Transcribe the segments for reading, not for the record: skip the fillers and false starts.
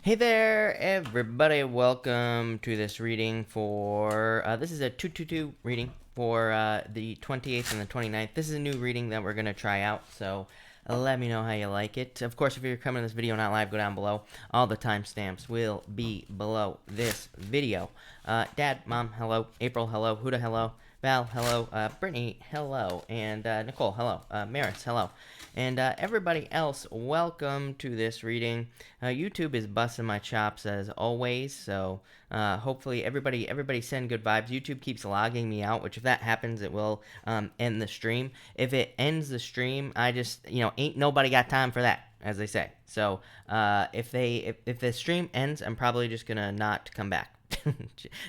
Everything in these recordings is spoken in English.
Hey there, everybody. Welcome to this reading for, this is a 222 reading for the 28th and the 29th. This is a new reading that we're going to try out, so let me know how you like it. Of course, if you're coming to this video not live, go down below. All the timestamps will be below this video. Dad, Mom, hello. April, hello. Huda, hello. Val, hello. Brittany, hello. And Nicole, hello. Maris, hello. And everybody else, welcome to this reading. YouTube is busting my chops as always, so hopefully everybody send good vibes. YouTube keeps logging me out, which if that happens, it will end the stream. If it ends the stream, I just ain't nobody got time for that, as they say. So if the stream ends, I'm probably just gonna not come back.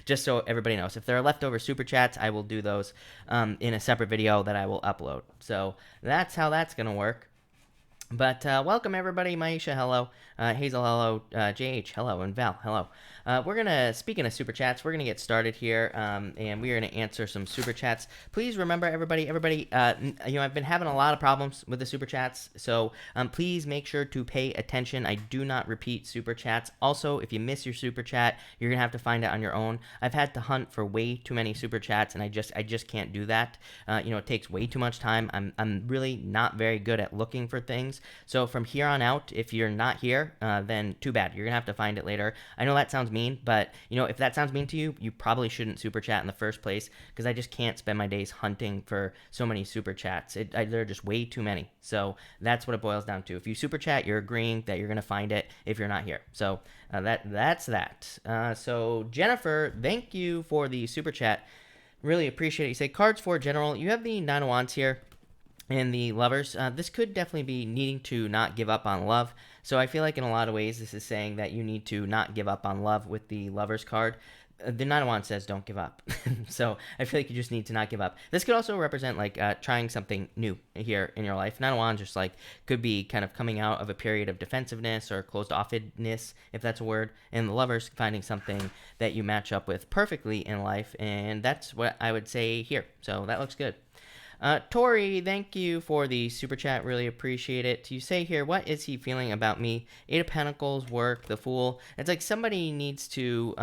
Just so everybody knows, if there are leftover super chats, I will do those in a separate video that I will upload. So that's how that's gonna work. But welcome everybody. Maisha, hello. Hazel, hello. JH, hello. And Val, hello. Speaking of super chats, we're gonna get started here, and we are gonna answer some super chats. Please remember, everybody, I've been having a lot of problems with the super chats, so please make sure to pay attention. I do not repeat super chats. Also, if you miss your super chat, you're gonna have to find it on your own. I've had to hunt for way too many super chats, and I just can't do that. It takes way too much time. I'm really not very good at looking for things. So from here on out, if you're not here, then too bad. You're gonna have to find it later. I know that sounds mean, but if that sounds mean to you, you probably shouldn't super chat in the first place, because I just can't spend my days hunting for so many super chats. There are just way too many. So that's what it boils down to. If you super chat, you're agreeing that you're gonna find it if you're not here. So that's that. So Jennifer, thank you for the super chat. Really appreciate it. You say cards for general. You have the Nine of Wands here. And the Lovers, this could definitely be needing to not give up on love. So I feel like in a lot of ways this is saying that you need to not give up on love with the Lovers card. The Nine of Wands says don't give up. So I feel like you just need to not give up. This could also represent like trying something new here in your life. Nine of Wands just like could be kind of coming out of a period of defensiveness or closed offedness, if that's a word. And the Lovers finding something that you match up with perfectly in life. And that's what I would say here. So that looks good. Tori, thank you for the super chat. Really appreciate it. You say here, what is he feeling about me? Eight of Pentacles, work, the Fool. It's like somebody needs to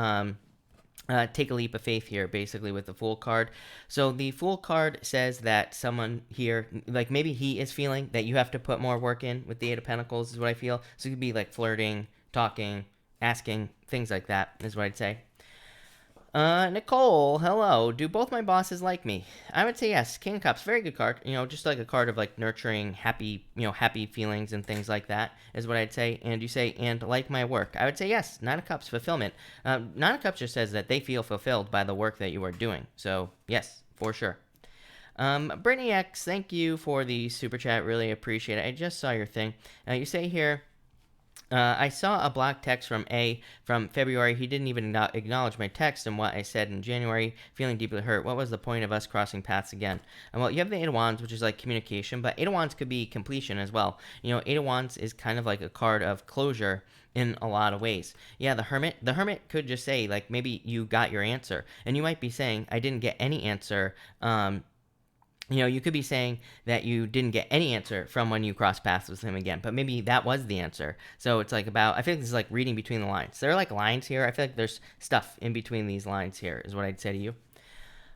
take a leap of faith here, basically, with the Fool card. So the Fool card says that someone here, like maybe he is feeling that you have to put more work in with the Eight of Pentacles, is what I feel. So it could be like flirting, talking, asking, things like that, is what I'd say. Nicole, hello. Do both my bosses like me? I would say yes. King of Cups, very good card. Just like a card of like nurturing, happy, happy feelings and things like that is what I'd say. And you say, and like my work. I would say yes. Nine of Cups, fulfillment. Nine of Cups just says that they feel fulfilled by the work that you are doing. So yes, for sure. Brittany X, thank you for the super chat. Really appreciate it. I just saw your thing. You say here, I saw a blocked text from A from February. He didn't even acknowledge my text and what I said in January, feeling deeply hurt. What was the point of us crossing paths again? And well, you have the Eight of Wands, which is like communication, but Eight of Wands could be completion as well. Eight of Wands is kind of like a card of closure in a lot of ways. Yeah, the Hermit could just say, like, maybe you got your answer. And you might be saying, I didn't get any answer. You could be saying that you didn't get any answer from when you cross paths with him again, but maybe that was the answer. So it's like I feel like this is like reading between the lines. There are like lines here. I feel like there's stuff in between these lines here, is what I'd say to you.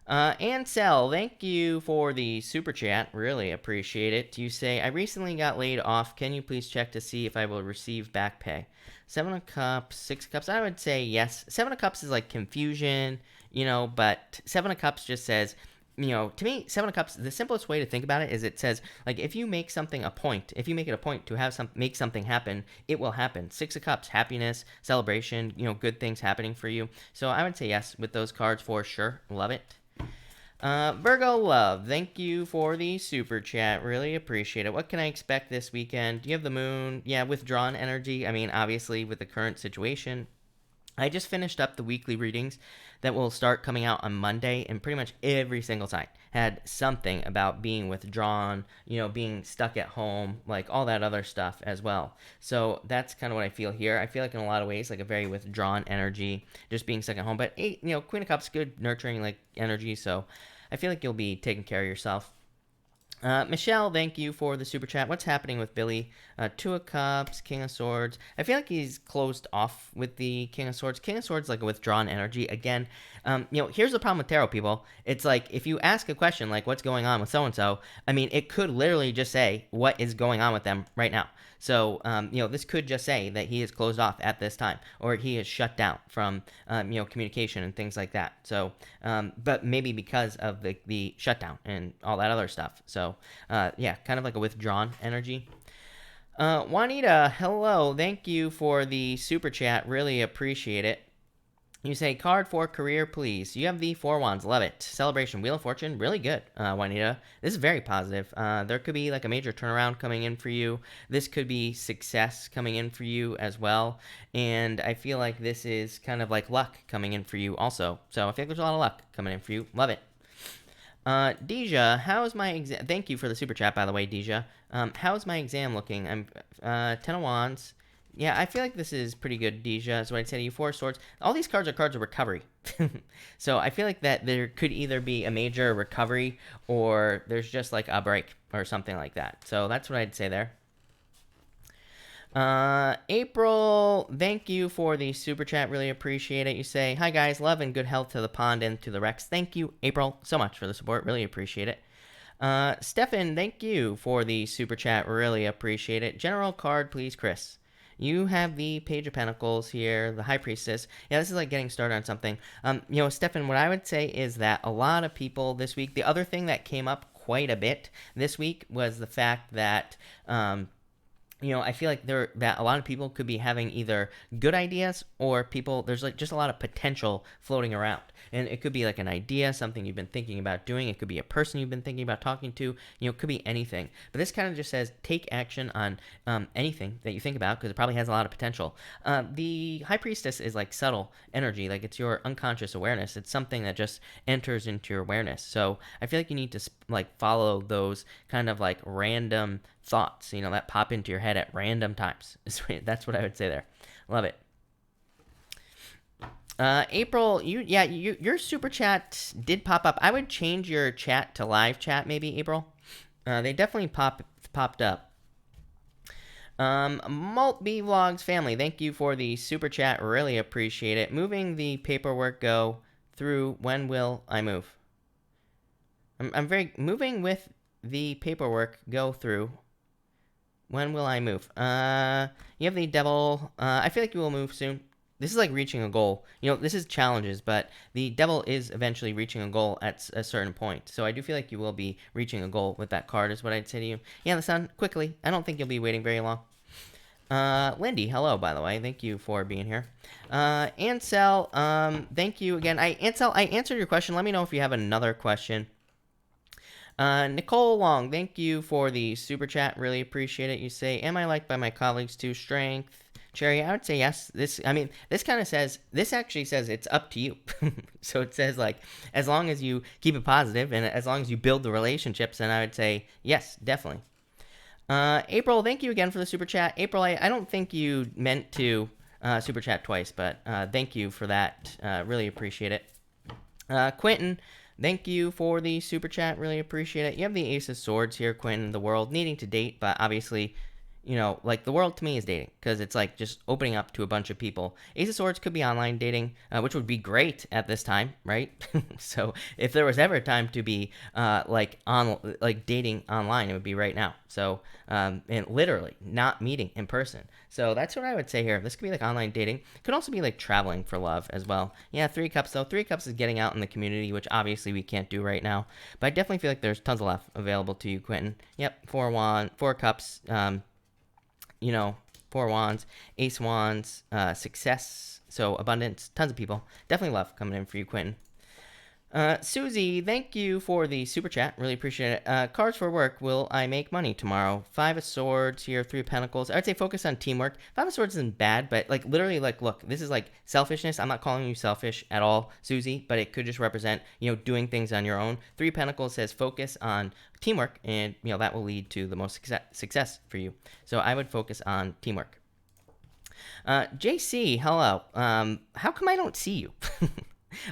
Ansel, thank you for the super chat. Really appreciate it. You say, I recently got laid off. Can you please check to see if I will receive back pay? Seven of Cups, Six of Cups. I would say yes. Seven of Cups is like confusion, but Seven of Cups just says, to me, Seven of Cups, the simplest way to think about it is it says, like, if you make something a point, if you make it a point to make something happen, it will happen. Six of Cups, happiness, celebration, good things happening for you. So I would say yes with those cards for sure. Love it. Virgo Love, thank you for the super chat. Really appreciate it. What can I expect this weekend? Do you have the moon? Yeah, withdrawn energy. I mean, obviously, with the current situation, I just finished up the weekly readings that will start coming out on Monday, and pretty much every single sign had something about being withdrawn, being stuck at home, like all that other stuff as well. So that's kind of what I feel here. I feel like in a lot of ways, like a very withdrawn energy, just being stuck at home. But Queen of Cups, good nurturing like energy. So I feel like you'll be taking care of yourself. Michelle, thank you for the super chat. What's happening with Billy? Two of Cups, King of Swords. I feel like he's closed off with the King of Swords. King of Swords, like a withdrawn energy. Again, here's the problem with tarot, people. It's like if you ask a question like, what's going on with so-and-so, I mean, it could literally just say what is going on with them right now. So, this could just say that he is closed off at this time, or he is shut down from, communication and things like that. So, but maybe because of the shutdown and all that other stuff. So, kind of like a withdrawn energy. Juanita, hello. Thank you for the super chat. Really appreciate it. You say, card for career, please. You have the Four Wands. Love it. Celebration. Wheel of Fortune. Really good, Juanita. This is very positive. There could be like a major turnaround coming in for you. This could be success coming in for you as well. And I feel like this is kind of like luck coming in for you also. So I feel like there's a lot of luck coming in for you. Love it. Deja, how's my exam? Thank you for the super chat, by the way, Deja. How's my exam looking? I'm 10 of Wands. Yeah, I feel like this is pretty good, Deja. So I'd say to you, Four of Swords. All these cards are cards of recovery. So I feel like that there could either be a major recovery or there's just like a break or something like that. So that's what I'd say there. April, thank you for the super chat. Really appreciate it. You say, hi guys, love and good health to the pond and to the Rex. Thank you, April, so much for the support. Really appreciate it. Stefan, thank you for the super chat. Really appreciate it. General card, please, Chris. You have the Page of Pentacles here, the High Priestess. Yeah, this is like getting started on something. Stefan, what I would say is that a lot of people this week, the other thing that came up quite a bit this week was the fact that, I feel like that a lot of people could be having either good ideas or there's like just a lot of potential floating around. And it could be like an idea, something you've been thinking about doing. It could be a person you've been thinking about talking to. It could be anything. But this kind of just says take action on anything that you think about because it probably has a lot of potential. The High Priestess is like subtle energy. Like it's your unconscious awareness. It's something that just enters into your awareness. So I feel like you need to like follow those kind of like random thoughts, that pop into your head at random times. That's what I would say there. Love it. April, your super chat did pop up. I would change your chat to live chat, maybe, April. They definitely popped up. Malt B Vlogs family, thank you for the super chat. Really appreciate it. Moving the paperwork go through. When will I move? I'm very moving with the paperwork go through. When will I move? You have the Devil. I feel like you will move soon. This is like reaching a goal. This is challenges, but the Devil is eventually reaching a goal at a certain point. So I do feel like you will be reaching a goal with that card is what I'd say to you. Yeah, the Sun, quickly. I don't think you'll be waiting very long. Lindy, hello, by the way. Thank you for being here. Ansel, thank you again. Ansel, I answered your question. Let me know if you have another question. Nicole Long, thank you for the super chat. Really appreciate it. You say, am I liked by my colleagues too? Strength. Cherry, I would say yes. This actually says it's up to you. So it says like, as long as you keep it positive and as long as you build the relationships, then I would say yes, definitely. April, thank you again for the super chat. April, I don't think you meant to super chat twice, but thank you for that. Really appreciate it. Quentin, thank you for the super chat. Really appreciate it. You have the Ace of Swords here, Quentin. The world needing to date, but obviously, like the world to me is dating because it's like just opening up to a bunch of people. Ace of Swords could be online dating, which would be great at this time, right? So if there was ever a time to be dating online, it would be right now. So and literally not meeting in person. So that's what I would say here. This could be like online dating. It could also be like traveling for love as well. Yeah, 3 Cups though. 3 Cups is getting out in the community, which obviously we can't do right now. But I definitely feel like there's tons of love available to you, Quentin. Yep, 4 Cups. 4 Wands, Ace Wands, success, so abundance, tons of people. Definitely love coming in for you, Quentin. Susie, thank you for the super chat. Really appreciate it. Cards for work. Will I make money tomorrow? 5 of Swords here, 3 of Pentacles. I would say focus on teamwork. 5 of Swords isn't bad, but like literally, like, look, this is like selfishness. I'm not calling you selfish at all, Susie, but it could just represent, doing things on your own. 3 of Pentacles says focus on teamwork, and that will lead to the most success for you. So I would focus on teamwork. JC, hello. How come I don't see you?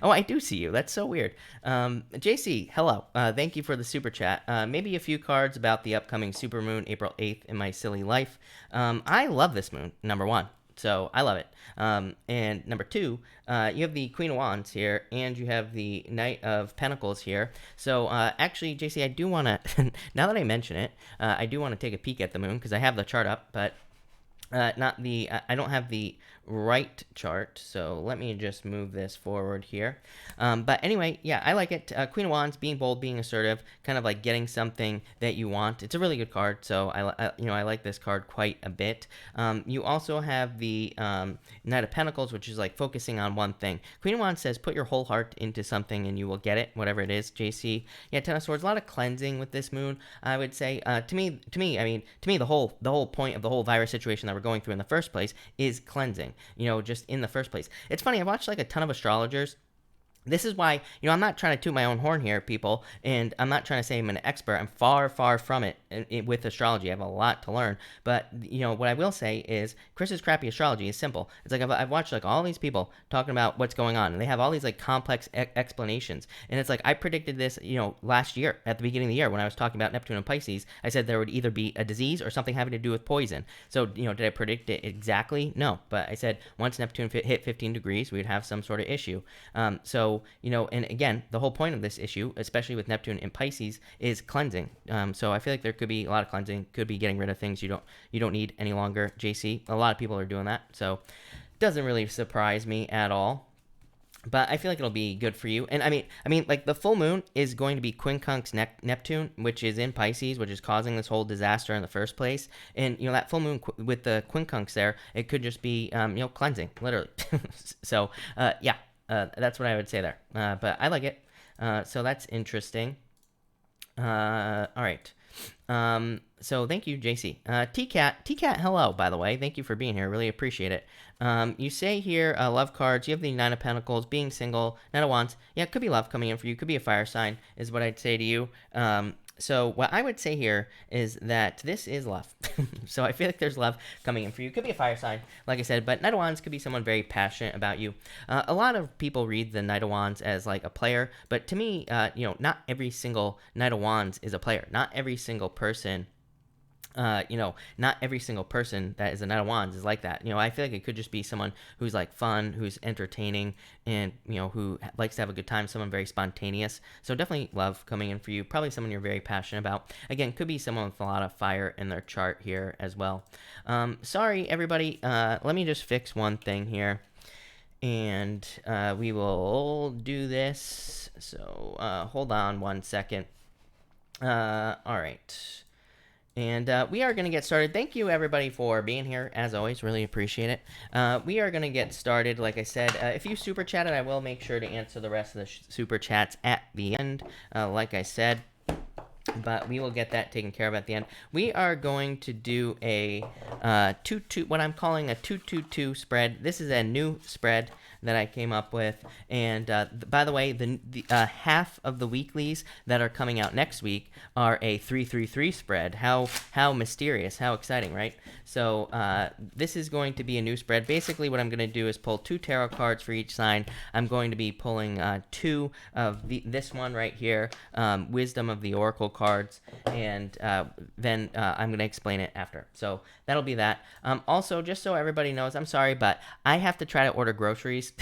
Oh, I do see you. That's so weird. JC, hello. Thank you for the super chat. Maybe a few cards about the upcoming supermoon, April 8th, in my silly life. I love this moon, number one. So I love it. And number two, you have the Queen of Wands here, and you have the Knight of Pentacles here. So actually, JC, I do want to, now that I mention it, I do want to take a peek at the moon because I have the chart up, but not the, I don't have the right chart, so let me just move this forward here. But anyway, yeah, I like it. Queen of Wands, being bold, being assertive, kind of like getting something that you want. It's a really good card, so I like this card quite a bit. You also have the Knight of Pentacles, which is like focusing on one thing. Queen of Wands says put your whole heart into something and you will get it, whatever it is. JC, yeah, Ten of Swords, a lot of cleansing with this moon. I would say to me, the whole point of the whole virus situation that we're going through in the first place is cleansing. Just in the first place. It's funny, I watched like a ton of astrologers. This is why, I'm not trying to toot my own horn here, people, and I'm not trying to say I'm an expert. I'm far, far from it with astrology. I have a lot to learn. But, what I will say is Chris's crappy astrology is simple. It's like I've watched like all these people talking about what's going on, and they have all these like complex explanations. And it's like I predicted this, last year at the beginning of the year when I was talking about Neptune and Pisces. I said there would either be a disease or something having to do with poison. So, did I predict it exactly? No. But I said once Neptune hit 15 degrees, we would have some sort of issue. And again, the whole point of this issue, especially with Neptune and Pisces, is cleansing. So I feel like there could be a lot of cleansing, could be getting rid of things you don't need any longer, JC. A lot of people are doing that, so it doesn't really surprise me at all. But I feel like it'll be good for you. And I mean, like the full moon is going to be quincunx Neptune, which is in Pisces, which is causing this whole disaster in the first place. And that full moon with the quincunx there, it could just be cleansing, literally. So yeah. That's what I would say there. But I like it. So that's interesting. All right. So thank you, JC. T-Cat, hello, by the way. Thank you for being here. Really appreciate it. You say here, love cards. You have the Nine of Pentacles, being single, Nine of Wands. Yeah, it could be love coming in for you. Could be a fire sign, is what I'd say to you. So what I would say here is that this is love. So I feel like there's love coming in for you. Could be a fire sign, like I said, but Knight of Wands could be someone very passionate about you. A lot of people read the Knight of Wands as like a player, but to me, not every single Knight of Wands is a player. Not every single person not every single person that is a Knight of Wands is like that. I feel like it could just be someone who's like fun, who's entertaining, and, who likes to have a good time, someone very spontaneous. So definitely love coming in for you. Probably someone you're very passionate about. Again, could be someone with a lot of fire in their chart here as well. Sorry, everybody. Let me just fix one thing here. And we will do this. So hold on one second. All right. And we are going to get started. Thank you, everybody, for being here. As always, really appreciate it. We are going to get started. Like I said, if you super chatted, I will make sure to answer the rest of the super chats at the end, like I said. But we will get that taken care of at the end. We are going to do a what I'm calling a 2-2-2 spread. This is a new spread that I came up with. And by the way, the half of the weeklies that are coming out next week are a 3-3-3 spread. How mysterious, how exciting, right? So this is going to be a new spread. Basically, what I'm going to do is pull 2 tarot cards for each sign. I'm going to be pulling 2 of this one right here, Wisdom of the Oracle cards, and then I'm going to explain it after. So that'll be that. Also, just so everybody knows, I'm sorry, but I have to try to order groceries,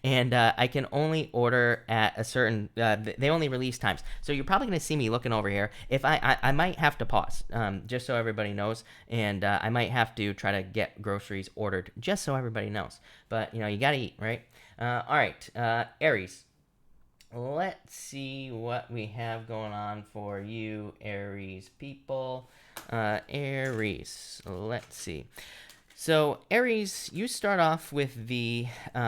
and I can only order at a certain, they only release times. So you're probably going to see me looking over here. If I might have to pause, just so everybody knows, and I might have to try to get groceries ordered, just so everybody knows. But, you got to eat, right? All right, Aries. Let's see what we have going on for you, Aries people. Aries, let's see. So, Aries, you start off with the 2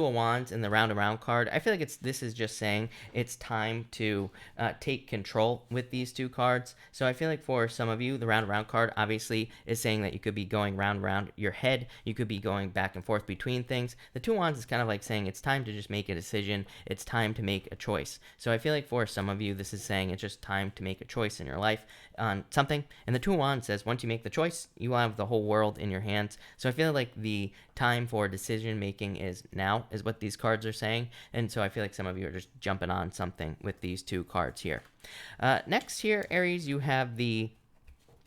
of Wands and the Round Around card. I feel like this is just saying it's time to take control with these 2 cards. So I feel like for some of you, the Round Around card obviously is saying that you could be going round and round your head. You could be going back and forth between things. The 2 of Wands is kind of like saying it's time to just make a decision. It's time to make a choice. So I feel like for some of you, this is saying it's just time to make a choice in your life on something. And the 2 of Wands says once you make the choice, you will have the whole world in your hands. hands. So I feel like the time for decision making is now, is what these cards are saying. And so I feel like some of you are just jumping on something with these two cards here. Next here, Aries, you have the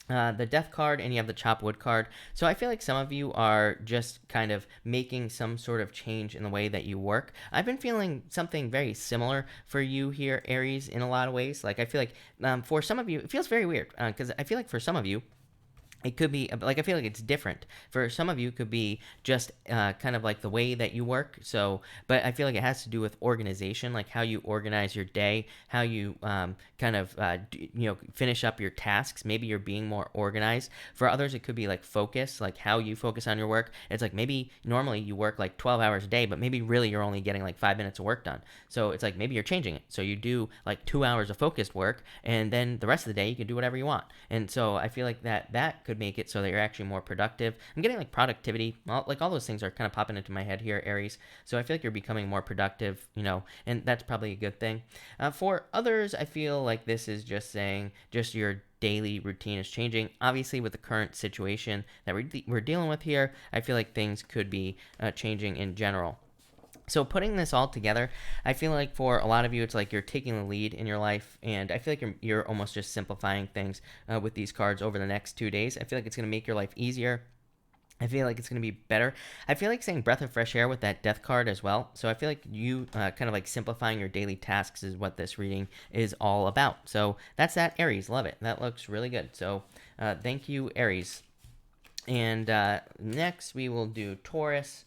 Death card and you have the Chop Wood card. So I feel like some of you are just kind of making some sort of change in the way that you work. I've been feeling something very similar for you here, Aries, in a lot of ways. Like I feel like for some of you, it feels very weird because I feel like for some of you, it could be like I feel like it's different for some of you. It could be just kind of like the way that you work. So, but I feel like it has to do with organization, like how you organize your day, how you kind of finish up your tasks. Maybe you're being more organized. For others, it could be like focus, like how you focus on your work. It's like maybe normally you work like 12 hours a day, but maybe really you're only getting like 5 minutes of work done. So it's like maybe you're changing it. So you do like 2 hours of focused work, and then the rest of the day you can do whatever you want. And so I feel like that could make it so that you're actually more productive. I'm getting like productivity, like all those things are kind of popping into my head here, Aries. So I feel like you're becoming more productive, and that's probably a good thing. For others, I feel like this is just saying just your daily routine is changing. Obviously, with the current situation that we're dealing with here, I feel like things could be changing in general. So putting this all together, I feel like for a lot of you, it's like you're taking the lead in your life, and I feel like you're almost just simplifying things with these cards over the next 2 days. I feel like it's going to make your life easier. I feel like it's going to be better. I feel like saying breath of fresh air with that death card as well. So I feel like you kind of like simplifying your daily tasks is what this reading is all about. So that's that, Aries. Love it. That looks really good. So thank you, Aries. And next we will do Taurus.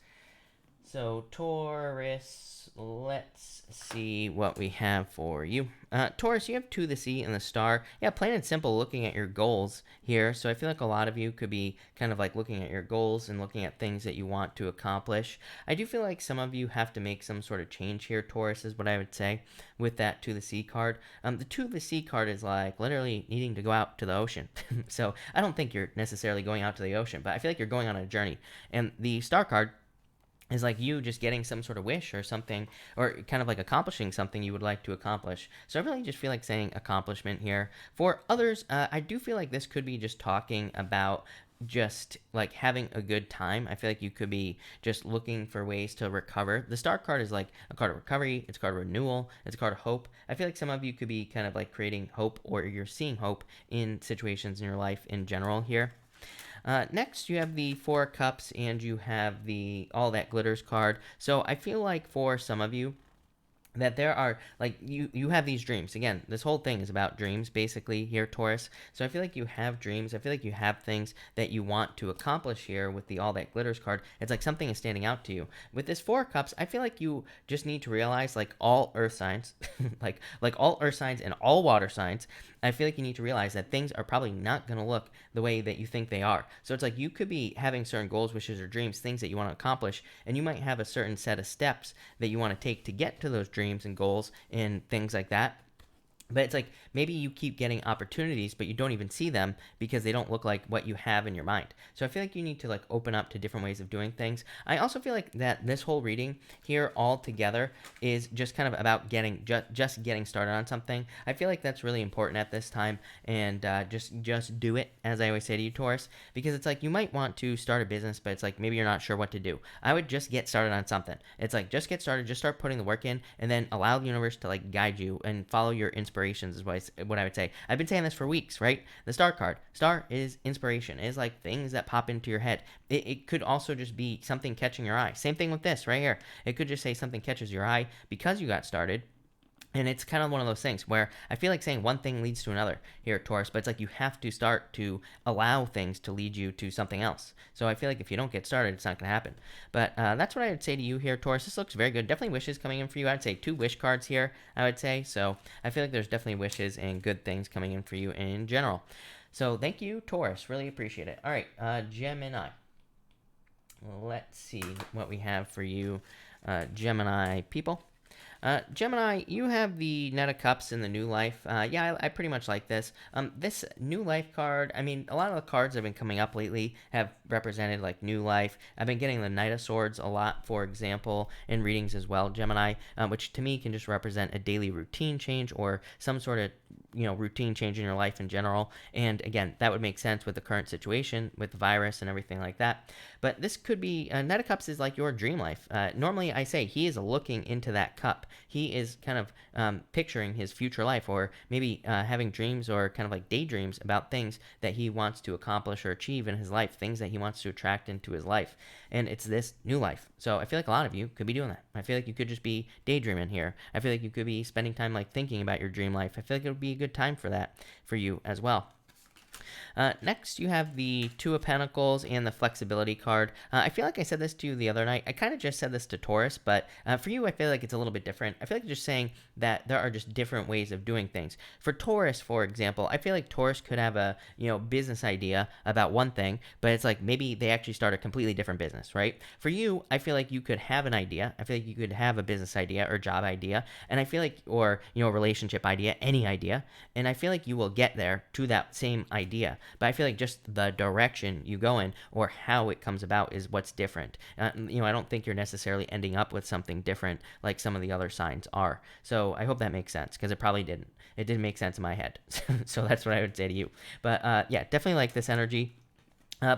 So Taurus, let's see what we have for you. Taurus, you have 2, the Sea, and the Star. Yeah, plain and simple looking at your goals here. So I feel like a lot of you could be kind of like looking at your goals and looking at things that you want to accomplish. I do feel like some of you have to make some sort of change here, Taurus, is what I would say with that 2, the Sea card. The 2, the Sea card is like literally needing to go out to the ocean. So I don't think you're necessarily going out to the ocean, but I feel like you're going on a journey. And the Star card is like you just getting some sort of wish or something, or kind of like accomplishing something you would like to accomplish. So I really just feel like saying accomplishment here. For others, I do feel like this could be just talking about just like having a good time. I feel like you could be just looking for ways to recover. The Star card is like a card of recovery, it's a card of renewal, it's a card of hope. I feel like some of you could be kind of like creating hope, or you're seeing hope in situations in your life in general here. Next, you have the 4 Cups, and you have the All That Glitters card. So I feel like for some of you, that there are like you have these dreams. Again, this whole thing is about dreams basically here, Taurus. So I feel like you have dreams. I feel like you have things that you want to accomplish here with the All That Glitters card. It's like something is standing out to you. With this 4 Cups, I feel like you just need to realize, like all earth signs, like all earth signs and all water signs, I feel like you need to realize that things are probably not going to look the way that you think they are. So it's like you could be having certain goals, wishes, or dreams, things that you want to accomplish, and you might have a certain set of steps that you want to take to get to those dreams and goals and things like that. But it's like maybe you keep getting opportunities, but you don't even see them because they don't look like what you have in your mind. So I feel like you need to like open up to different ways of doing things. I also feel like that this whole reading here all together is just kind of about getting just getting started on something. I feel like that's really important at this time, and just do it, as I always say to you, Taurus, because it's like you might want to start a business, but it's like maybe you're not sure what to do. I would just get started on something. It's like just get started, just start putting the work in, and then allow the universe to like guide you and follow your inspirations is what I would say. I've been saying this for weeks, right? The Star card. Star is inspiration. It is like things that pop into your head. It could also just be something catching your eye. Same thing with this right here. It could just say something catches your eye because you got started. And it's kind of one of those things where I feel like saying one thing leads to another here, Taurus, but it's like you have to start to allow things to lead you to something else. So I feel like if you don't get started, it's not going to happen. But that's what I would say to you here, Taurus. This looks very good. Definitely wishes coming in for you. I'd say 2 wish cards here, I would say. So I feel like there's definitely wishes and good things coming in for you in general. So thank you, Taurus. Really appreciate it. All right, Gemini. Let's see what we have for you, Gemini people. Gemini, you have the Knight of Cups in the New Life. Yeah, I pretty much like this. This New Life card, I mean, a lot of the cards that have been coming up lately have represented like New Life. I've been getting the Knight of Swords a lot, for example, in readings as well, Gemini, which to me can just represent a daily routine change or some sort of routine change in your life in general. And again, that would make sense with the current situation with the virus and everything like that. But this could be Knight of Cups is like your dream life. Normally, I say he is looking into that cup. He is kind of picturing his future life, or maybe having dreams or kind of like daydreams about things that he wants to accomplish or achieve in his life, things that he wants to attract into his life. And it's this new life. So I feel like a lot of you could be doing that. I feel like you could just be daydreaming here. I feel like you could be spending time like thinking about your dream life. I feel like it would be a good time for that for you as well. Next, you have the Two of Pentacles and the Flexibility card. I feel like I said this to you the other night. I kind of just said this to Taurus, but for you, I feel like it's a little bit different. I feel like you're just saying that there are just different ways of doing things. For Taurus, for example, I feel like Taurus could have a business idea about one thing, but it's like maybe they actually start a completely different business, right? For you, I feel like you could have an idea. I feel like you could have a business idea or job idea, and I feel like, or relationship idea, any idea, and I feel like you will get there to that same idea. But I feel like just the direction you go in or how it comes about is what's different. I don't think you're necessarily ending up with something different like some of the other signs are. So I hope that makes sense, because it probably didn't. It didn't make sense in my head. So that's what I would say to you. But yeah, definitely like this energy.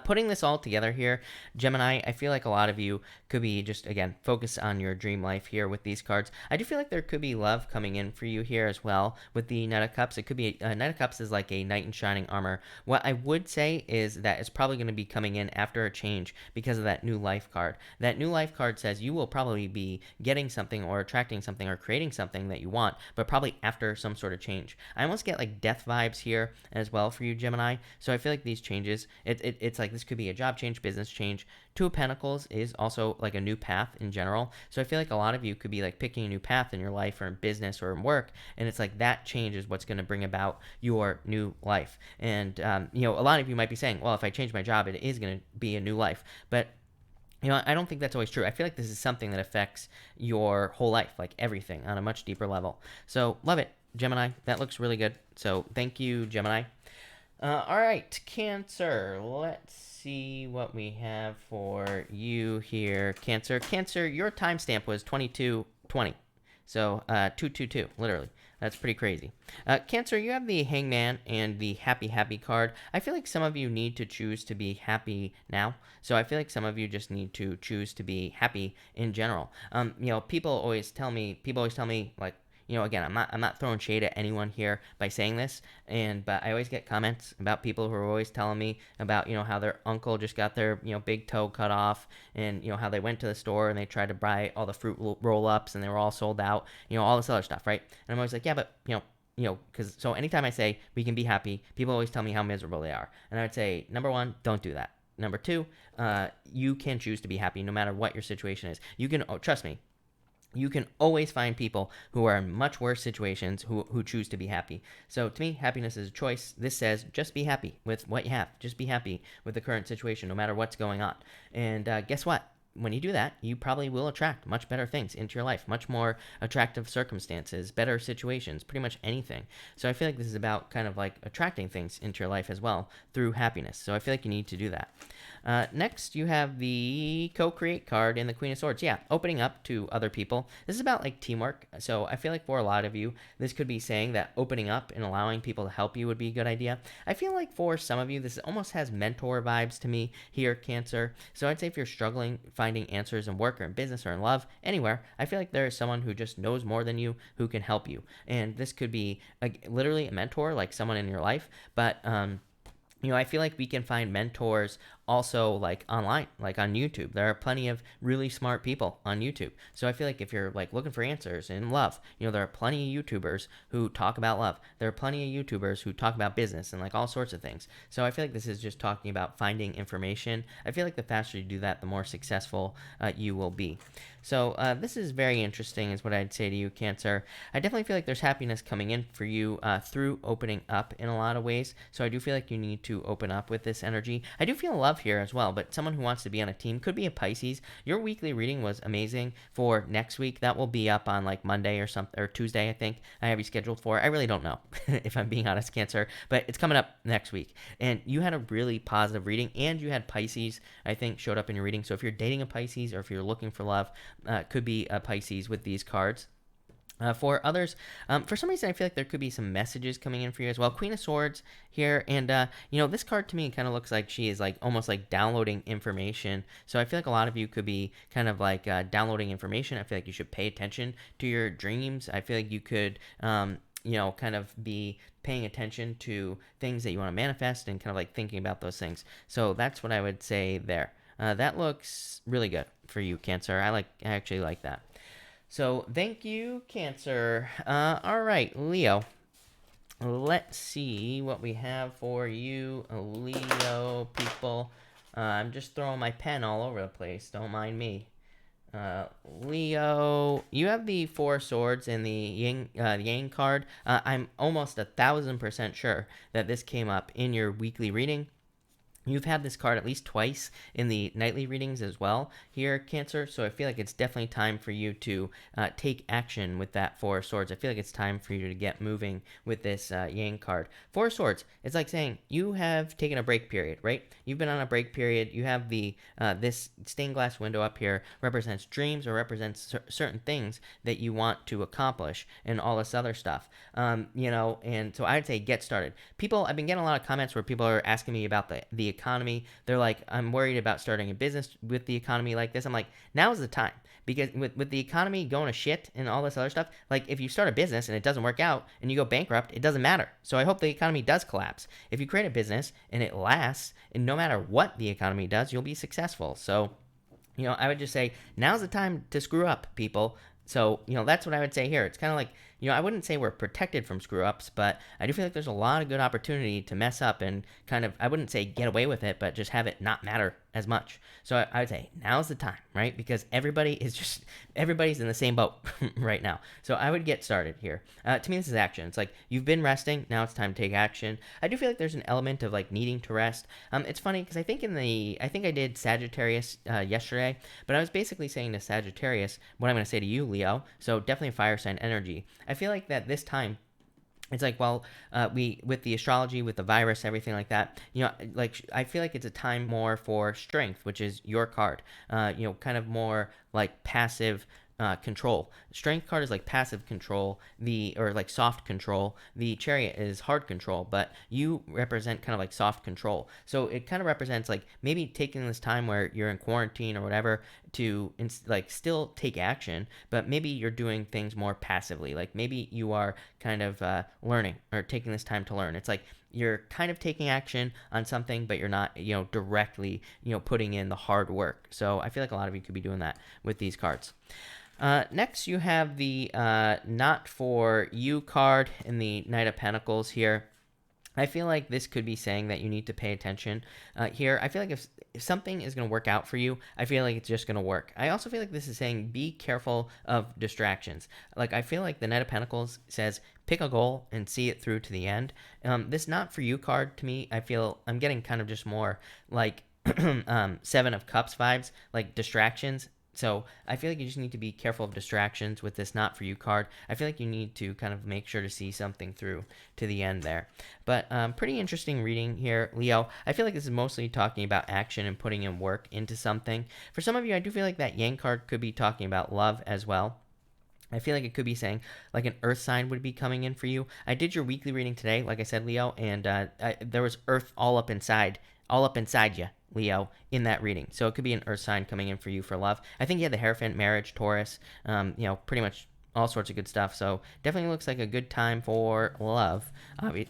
Putting this all together here, Gemini, I feel like a lot of you could be just, again, focus on your dream life here with these cards. I do feel like there could be love coming in for you here as well with the Knight of Cups. It could be, Knight of Cups is like a knight in shining armor. What I would say is that it's probably going to be coming in after a change because of that new life card. That new life card says you will probably be getting something or attracting something or creating something that you want, but probably after some sort of change. I almost get like death vibes here as well for you, Gemini. So I feel like these changes, it's like this could be a job change, business change. Two of Pentacles is also like a new path in general. So I feel like a lot of you could be like picking a new path in your life or in business or in work. And it's like that change is what's going to bring about your new life. And, a lot of you might be saying, well, if I change my job, it is going to be a new life. But I don't think that's always true. I feel like this is something that affects your whole life, like everything on a much deeper level. So love it, Gemini. That looks really good. So thank you, Gemini. All right, Cancer. Let's see what we have for you here, Cancer. Cancer, your timestamp was 2220. So 222, literally. That's pretty crazy. Cancer, you have the Hangman and the Happy card. I feel like some of you need to choose to be happy now. So I feel like some of you just need to choose to be happy in general. People always tell me like, again, I'm not throwing shade at anyone here by saying this, but I always get comments about people who are always telling me about, how their uncle just got their, big toe cut off, and, how they went to the store and they tried to buy all the fruit roll-ups and they were all sold out, all this other stuff, right? And I'm always like, yeah, but, because so anytime I say we can be happy, people always tell me how miserable they are. And I would say, number one, don't do that. Number two, you can choose to be happy no matter what your situation is. You can, trust me, you can always find people who are in much worse situations who choose to be happy. So to me, happiness is a choice. This says just be happy with what you have. Just be happy with the current situation, no matter what's going on. And guess what? When you do that, you probably will attract much better things into your life, much more attractive circumstances, better situations, pretty much anything. So I feel like this is about kind of like attracting things into your life as well through happiness. So I feel like you need to do that. Next, you have the Co-Create card and the Queen of Swords. Yeah, opening up to other people. This is about like teamwork. So I feel like for a lot of you, this could be saying that opening up and allowing people to help you would be a good idea. I feel like for some of you, this almost has mentor vibes to me here, Cancer. So I'd say if you're struggling finding answers in work or in business or in love, anywhere, I feel like there is someone who just knows more than you who can help you. And this could be literally a mentor, like someone in your life, but I feel like we can find mentors also like online, like on YouTube. There are plenty of really smart people on YouTube. So I feel like if you're like looking for answers in love, there are plenty of YouTubers who talk about love. There are plenty of YouTubers who talk about business and like all sorts of things. So I feel like this is just talking about finding information. I feel like the faster you do that, the more successful you will be. So this is very interesting is what I'd say to you, Cancer. I definitely feel like there's happiness coming in for you through opening up in a lot of ways. So I do feel like you need to open up with this energy. I do feel love love here as well, but someone who wants to be on a team. Could be a Pisces. Your weekly reading was amazing for next week. That will be up on like Monday or something, or Tuesday, I think. I have you scheduled for. I really don't know if I'm being honest, Cancer, but it's coming up next week. And you had a really positive reading, and you had Pisces, I think, showed up in your reading. So if you're dating a Pisces, or if you're looking for love, could be a Pisces with these cards. For others, for some reason, I feel like there could be some messages coming in for you as well. Queen of Swords here, and this card to me kind of looks like she is like almost like downloading information. So I feel like a lot of you could be kind of like downloading information. I feel like you should pay attention to your dreams. I feel like you could, kind of be paying attention to things that you want to manifest and kind of like thinking about those things. So that's what I would say there. That looks really good for you, Cancer. I actually like that. So thank you, Cancer. All right, Leo. Let's see what we have for you, Leo people. I'm just throwing my pen all over the place. Don't mind me. Leo, you have the Four of Swords and the Yang card. I'm almost 1,000% sure that this came up in your weekly reading. You've had this card at least twice in the nightly readings as well here, Cancer, so I feel like it's definitely time for you to take action with that Four of Swords. I feel like it's time for you to get moving with this Yang card. Four of Swords, it's like saying you have taken a break period, right? You've been on a break period. You have the this stained glass window up here represents dreams or represents certain things that you want to accomplish and all this other stuff, and so I'd say get started. I've been getting a lot of comments where people are asking me about the economy. They're like, I'm worried about starting a business with the economy like this. I'm like, now's the time, because with the economy going to shit and all this other stuff, like if you start a business and it doesn't work out and you go bankrupt, it doesn't matter. So I hope the economy does collapse. If you create a business and it lasts, and no matter what the economy does, you'll be successful. So I would just say now's the time to screw up, people. So, that's what I would say here. It's kind of like, I wouldn't say we're protected from screw ups, but I do feel like there's a lot of good opportunity to mess up and kind of, I wouldn't say get away with it, but just have it not matter as much. So I would say now's the time, right? Because everybody's in the same boat right now. So I would get started here. To me, this is action. It's like you've been resting. Now it's time to take action. I do feel like there's an element of like needing to rest. It's funny because I think I did Sagittarius yesterday, but I was basically saying to Sagittarius what I'm going to say to you, Leo. So definitely fire sign energy. I feel like that this time, it's like, we, with the astrology, with the virus, everything like that, I feel like it's a time more for strength, which is your card, kind of more like passive control. Strength card is like passive control, or like soft control. The Chariot is hard control, but you represent kind of like soft control. So it kind of represents like maybe taking this time where you're in quarantine or whatever to like still take action, but maybe you're doing things more passively. Like maybe you are kind of learning or taking this time to learn. It's like you're kind of taking action on something, but you're not, directly, putting in the hard work. So I feel like a lot of you could be doing that with these cards. Next, you have the Not For You card in the Knight of Pentacles here. I feel like this could be saying that you need to pay attention here. I feel like if something is going to work out for you, I feel like it's just going to work. I also feel like this is saying be careful of distractions. Like I feel like the Knight of Pentacles says pick a goal and see it through to the end. This Not For You card, to me, I feel I'm getting kind of just more like Seven of Cups vibes, like distractions. So I feel like you just need to be careful of distractions with this Not For You card. I feel like you need to kind of make sure to see something through to the end there. But pretty interesting reading here, Leo. I feel like this is mostly talking about action and putting in work into something. For some of you, I do feel like that Yang card could be talking about love as well. I feel like it could be saying like an earth sign would be coming in for you. I did your weekly reading today, like I said, Leo, and there was earth all up inside you, Leo, in that reading. So it could be an earth sign coming in for you for love. I think you had the Hierophant, marriage, Taurus, pretty much all sorts of good stuff. So definitely looks like a good time for love.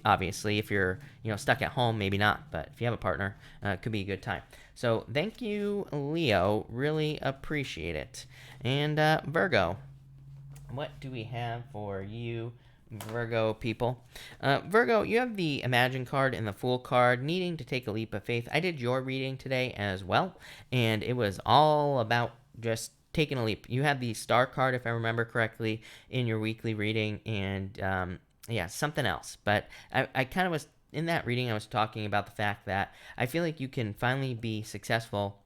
Obviously, if you're, stuck at home, maybe not. But if you have a partner, it could be a good time. So thank you, Leo. Really appreciate it. And Virgo, what do we have for you, Virgo people? Virgo, you have the Imagine card and the Fool card, needing to take a leap of faith. I did your reading today as well, and it was all about just taking a leap. You had the Star card, if I remember correctly, in your weekly reading, and something else. But I kind of was in that reading, I was talking about the fact that I feel like you can finally be successful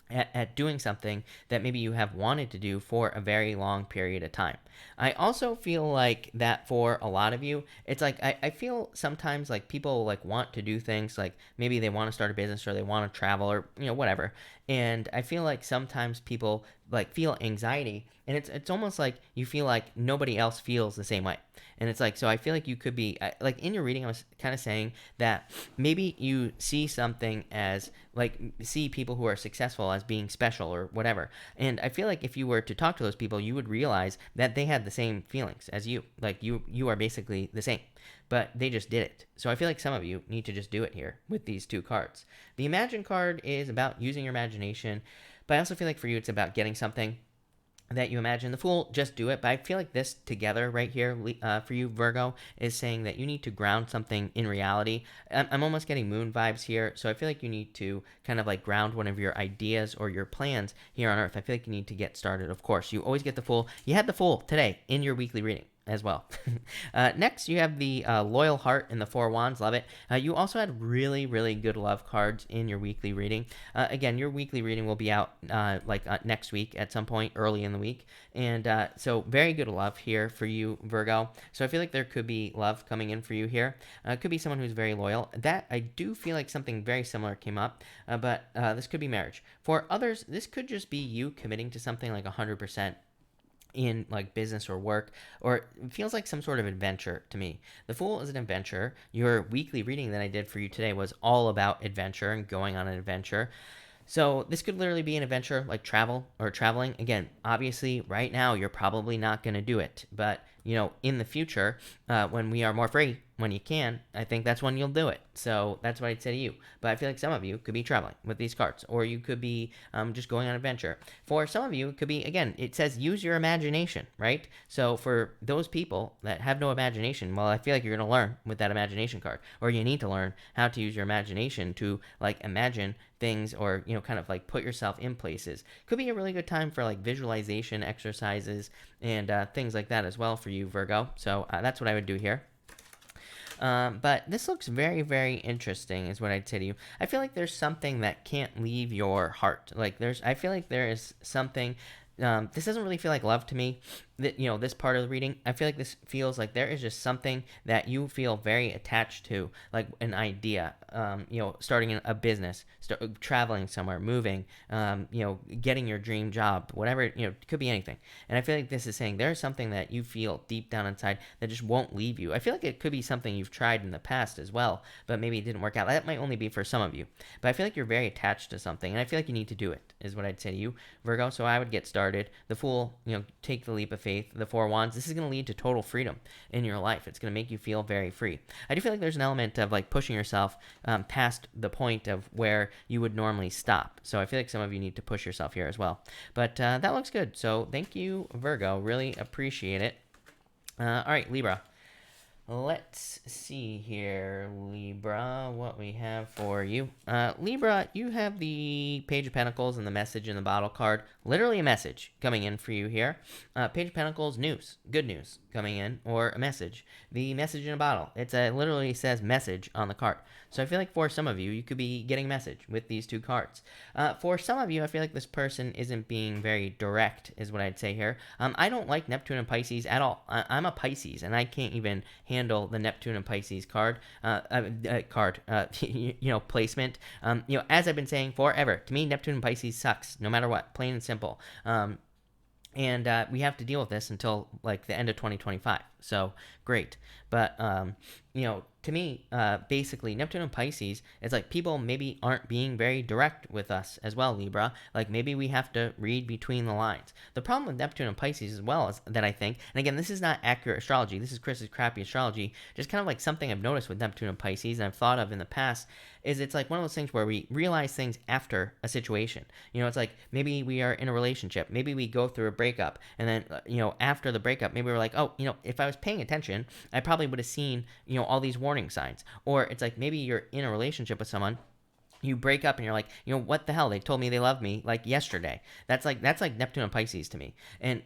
at doing something that maybe you have wanted to do for a very long period of time. I also feel like that for a lot of you, it's like I feel sometimes like people like want to do things, like maybe they want to start a business or they want to travel or whatever. And I feel like sometimes people like feel anxiety, and it's almost like you feel like nobody else feels the same way. And it's like, so I feel like you could be like in your reading, I was kind of saying that maybe you see something as like see people who are successful as being special or whatever. And I feel like if you were to talk to those people, you would realize that they had the same feelings as you. Like you are basically the same, but they just did it. So I feel like some of you need to just do it here with these two cards. The Imagine card is about using your imagination, but I also feel like for you it's about getting something that you imagine. The Fool, just do it. But I feel like this together right here for you, Virgo, is saying that you need to ground something in reality. I'm almost getting moon vibes here. So I feel like you need to kind of like ground one of your ideas or your plans here on Earth. I feel like you need to get started. Of course, you always get the Fool. You had the Fool today in your weekly reading as well. Next, you have the Loyal Heart and the Four Wands. Love it. You also had really, really good love cards in your weekly reading. Again, your weekly reading will be out next week at some point early in the week. And so very good love here for you, Virgo. So I feel like there could be love coming in for you here. It could be someone who's very loyal. That I do feel like something very similar came up, but this could be marriage. For others, this could just be you committing to something like 100% in like business or work, or it feels like some sort of adventure to me. The Fool is an adventure. Your weekly reading that I did for you today was all about adventure and going on an adventure. So this could literally be an adventure like travel or traveling. Again, obviously right now you're probably not going to do it, but in the future, when we are more free, when you can, I think that's when you'll do it. So that's what I'd say to you. But I feel like some of you could be traveling with these cards, or you could be just going on an adventure. For some of you, it could be, again, it says use your imagination, right? So for those people that have no imagination, well, I feel like you're going to learn with that imagination card, or you need to learn how to use your imagination to like imagine things, or kind of like put yourself in places. Could be a really good time for like visualization exercises and things like that as well for you, Virgo. So that's what I would do here. But this looks very, very interesting is what I'd say to you. I feel like there's something that can't leave your heart. I feel like there is something, this doesn't really feel like love to me. That this part of the reading, I feel like this feels like there is just something that you feel very attached to, like an idea, starting a business, traveling somewhere, moving, getting your dream job, whatever, it could be anything. And I feel like this is saying there's something that you feel deep down inside that just won't leave you. I feel like it could be something you've tried in the past as well, but maybe it didn't work out. That might only be for some of you, but I feel like you're very attached to something, and I feel like you need to do it, is what I'd say to you, Virgo. So I would get started. The Fool, take the leap of faith. The Four Wands, this is going to lead to total freedom in your life. It's going to make you feel very free. I do feel like there's an element of like pushing yourself past the point of where you would normally stop. So I feel like some of you need to push yourself here as well. But that looks good. So thank you, Virgo. Really appreciate it. All right, Libra. Let's see here, Libra, what we have for you. Libra, you have the Page of Pentacles and the Message in the Bottle card. Literally a message coming in for you here. Page of Pentacles, news, good news coming in, or a message. The Message in a Bottle, it literally says message on the card. So I feel like for some of you, you could be getting a message with these two cards. For some of you, I feel like this person isn't being very direct, is what I'd say here. I don't like Neptune and Pisces at all. I'm a Pisces, and I can't even handle the Neptune and Pisces card placement. As I've been saying forever, to me Neptune and Pisces sucks no matter what, plain and simple. And we have to deal with this until like the end of 2025. So great. But to me, basically, Neptune and Pisces, it's like people maybe aren't being very direct with us as well, Libra. Like maybe we have to read between the lines. The problem with Neptune and Pisces as well is that I think, and again, this is not accurate astrology. This is Chris's crappy astrology. Just kind of like something I've noticed with Neptune and Pisces, and I've thought of in the past, is it's like one of those things where we realize things after a situation. It's like maybe we are in a relationship. Maybe we go through a breakup, and then, after the breakup, maybe we're like, oh, if I was paying attention, I probably would have seen, all these warning signs. Or it's like maybe you're in a relationship with someone, you break up and you're like, what the hell? They told me they love me like yesterday. That's like Neptune and Pisces to me. And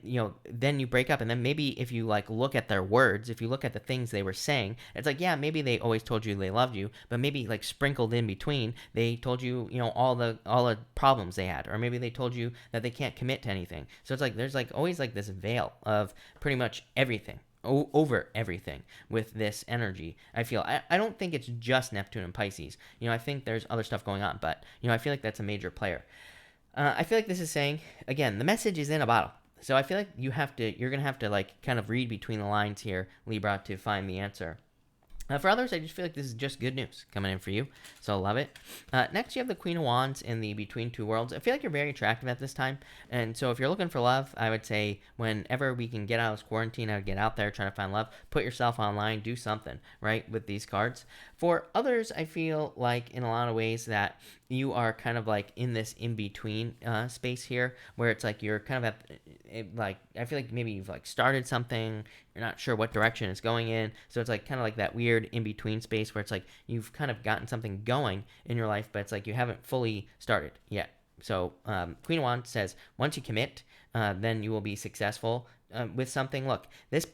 then you break up, and then maybe if you like look at their words, if you look at the things they were saying, it's like, yeah, maybe they always told you they loved you, but maybe like sprinkled in between, they told you, all the problems they had, or maybe they told you that they can't commit to anything. So it's like there's like always like this veil of pretty much everything over everything with this energy. I feel I don't think it's just Neptune and Pisces. I think there's other stuff going on, but I feel like that's a major player. I feel like this is saying, again, the message is in a bottle. So I feel like you're gonna have to like kind of read between the lines here, Libra, to find the answer. For others, I just feel like this is just good news coming in for you, so I love it. Next, you have the Queen of Wands in the Between Two Worlds. I feel like you're very attractive at this time, and so if you're looking for love, I would say whenever we can get out of this quarantine, I would get out there, trying to find love, put yourself online, do something, right, with these cards. For others, I feel like in a lot of ways that you are kind of like in this in-between space here, where it's like you're kind of at, like, I feel like maybe you've like started something, you're not sure what direction it's going in, so it's like kind of like that weird in-between space where it's like you've kind of gotten something going in your life, but it's like you haven't fully started yet. So Queen of Wands says once you commit, then you will be successful with something. Look, this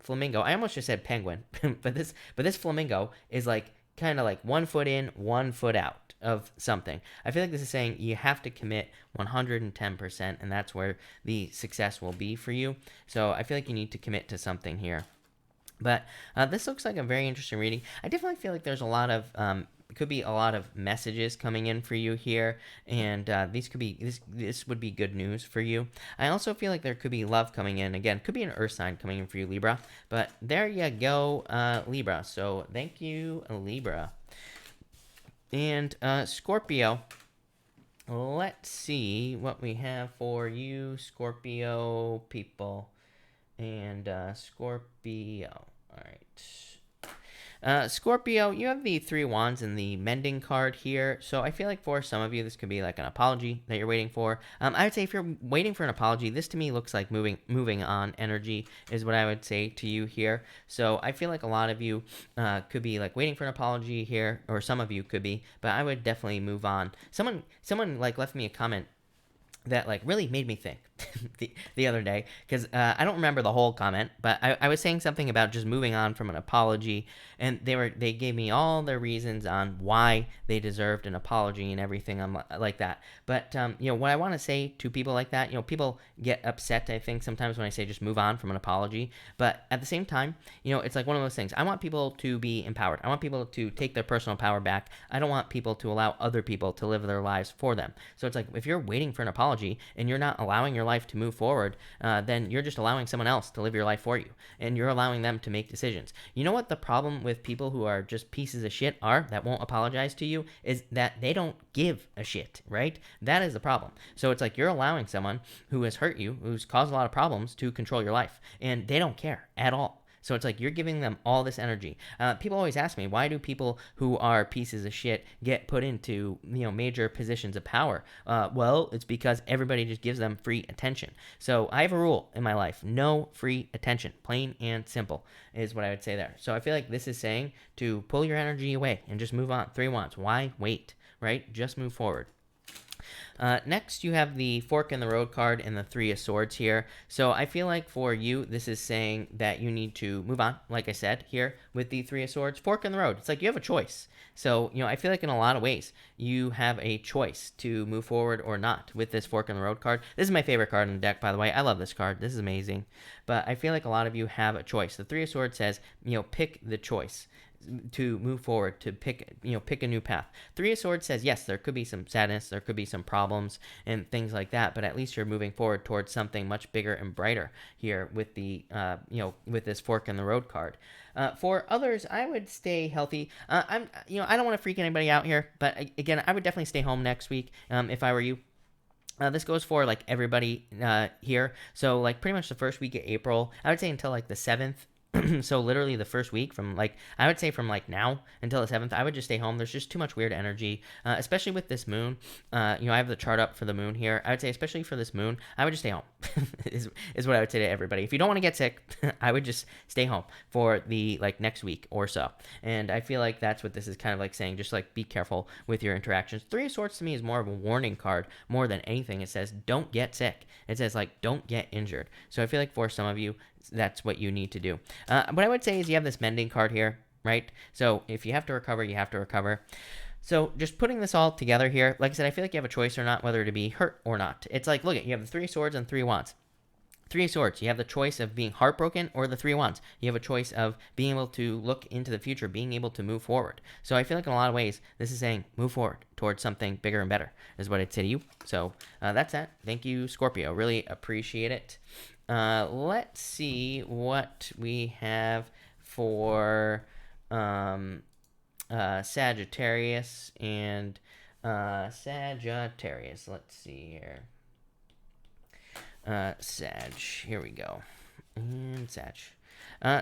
flamingo, I almost just said penguin, but this flamingo is like kind of like 1 foot in, 1 foot out of something. I feel like this is saying you have to commit 110%, and that's where the success will be for you. So I feel like you need to commit to something here. But this looks like a very interesting reading. I definitely feel like there's a lot of could be a lot of messages coming in for you here, and these could be this would be good news for you. I also feel like there could be love coming in. Again, could be an earth sign coming in for you, Libra. But there you go, Libra. So thank you, Libra. And Scorpio, let's see what we have for you, Scorpio people. And Scorpio, all right. Scorpio, you have the 3 wands and the mending card here. So I feel like for some of you, this could be like an apology that you're waiting for. I would say if you're waiting for an apology, this to me looks like moving on energy is what I would say to you here. So I feel like a lot of you could be like waiting for an apology here, or some of you could be, but I would definitely move on. Someone like left me a comment that like really made me think the other day, because I don't remember the whole comment, but I was saying something about just moving on from an apology, and they gave me all their reasons on why they deserved an apology and everything like that. But what I want to say to people like that, people get upset, I think, sometimes when I say just move on from an apology, but at the same time, it's like one of those things. I want people to be empowered. I want people to take their personal power back. I don't want people to allow other people to live their lives for them. So it's like if you're waiting for an apology and you're not allowing your life to move forward, then you're just allowing someone else to live your life for you, and you're allowing them to make decisions. You know what the problem with people who are just pieces of shit are that won't apologize to you is that they don't give a shit, right? That is the problem. So it's like you're allowing someone who has hurt you, who's caused a lot of problems, to control your life, and they don't care at all. So it's like you're giving them all this energy. People always ask me, why do people who are pieces of shit get put into major positions of power? Well, it's because everybody just gives them free attention. So I have a rule in my life: no free attention. Plain and simple is what I would say there. So I feel like this is saying to pull your energy away and just move on. 3 wands. Why wait? Right? Just move forward. Next, you have the Fork in the Road card and the 3 of Swords here. So I feel like for you, this is saying that you need to move on, like I said here with the 3 of Swords. Fork in the road. It's like you have a choice. So, I feel like in a lot of ways, you have a choice to move forward or not with this Fork in the Road card. This is my favorite card in the deck, by the way. I love this card. This is amazing. But I feel like a lot of you have a choice. The 3 of Swords says, pick the choice to move forward, to pick a new path. 3 of Swords says, yes, there could be some sadness, there could be some problems and things like that, but at least you're moving forward towards something much bigger and brighter here with the with this Fork in the Road card. For others, I would stay healthy. I don't want to freak anybody out here, but again, I would definitely stay home next week if I were you. This goes for like everybody here. So like pretty much the first week of April, I would say until like the 7th So literally the first week from like, I would say from like now until the 7th, I would just stay home. There's just too much weird energy, especially with this moon. You know, I have the chart up for the moon here. I would say, especially for this moon, I would just stay home is what I would say to everybody. If you don't want to get sick, I would just stay home for the like next week or so. And I feel like that's what this is kind of like saying. Just like be careful with your interactions. Three of Swords to me is more of a warning card more than anything. It says don't get sick. It says like don't get injured. So I feel like for some of you, that's what you need to do. What I would say is you have this mending card here, right? So if you have to recover, you have to recover. So just putting this all together here, like I said, I feel like you have a choice or not whether to be hurt or not. It's like, look at, you have the Three of Swords and Three of Wands. Three of Swords, you have the choice of being heartbroken, or the Three of Wands, you have a choice of being able to look into the future, being able to move forward. So I feel like in a lot of ways, this is saying move forward towards something bigger and better, is what I'd say to you. So that's that. Thank you, Scorpio. Really appreciate it. Let's see what we have for Sagittarius and Sagittarius. Let's see here. Sag. Here we go. And Sag.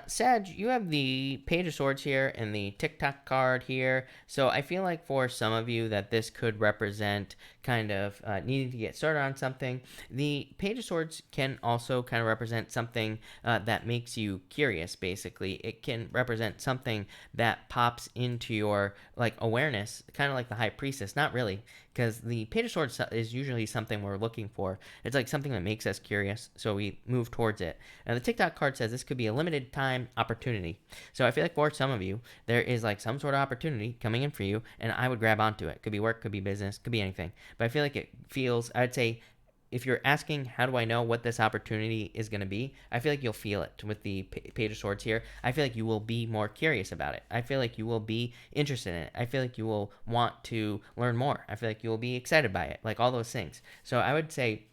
Sag, you have the Page of Swords here and the TikTok card here. So I feel like for some of you that this could represent kind of needing to get started on something. The Page of Swords can also kind of represent something that makes you curious, basically. It can represent something that pops into your like awareness, kind of like the High Priestess. Not really, because the Page of Swords is usually something we're looking for. It's like something that makes us curious, so we move towards it. And the TikTok card says this could be a limited time opportunity. So I feel like for some of you, there is like some sort of opportunity coming in for you, and I would grab onto it. Could be work, could be business, could be anything. But I feel like it feels, I would say, if you're asking how do I know what this opportunity is going to be, I feel like you'll feel it with the Page of Swords here. I feel like you will be more curious about it. I feel like you will be interested in it. I feel like you will want to learn more. I feel like you will be excited by it, like all those things. So I would say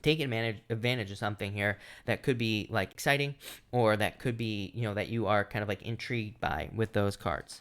take advantage of something here that could be like exciting, or that could be, you know, that you are kind of like intrigued by with those cards.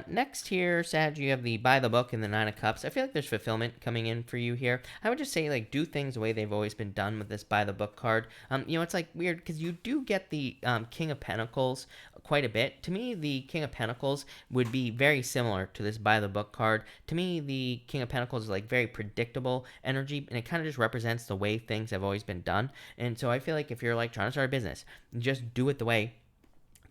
Next here, Sag, you have the By the Book and the Nine of Cups. I feel like there's fulfillment coming in for you here. I would just say, like, do things the way they've always been done with this By the Book card. You know, it's like weird because you do get the King of Pentacles quite a bit. To me, the King of Pentacles would be very similar to this By the Book card. To me, the King of Pentacles is like very predictable energy, and it kind of just represents the way things have always been done. And so I feel like if you're like trying to start a business, just do it the way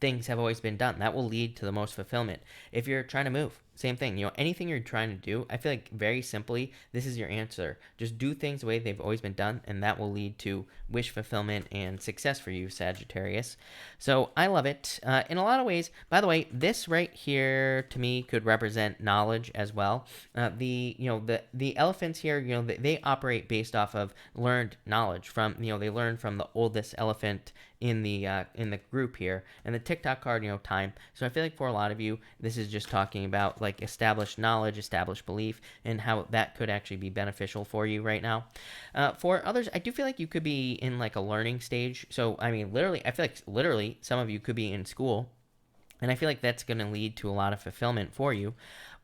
things have always been done. That will lead to the most fulfillment. If you're trying to move, same thing. You know, anything you're trying to do, I feel like very simply, this is your answer. Just do things the way they've always been done, and that will lead to wish fulfillment and success for you, Sagittarius. So I love it. In a lot of ways, by the way, this right here to me could represent knowledge as well. The elephants here, you know, they operate based off of learned knowledge from, you know, they learn from the oldest elephant in the group here. And the TikTok card, you know, time. So I feel like for a lot of you, this is just talking about like established knowledge, established belief, and how that could actually be beneficial for you right now. For others, I do feel like you could be in like a learning stage. So I mean, literally, I feel like literally some of you could be in school, and I feel like that's going to lead to a lot of fulfillment for you.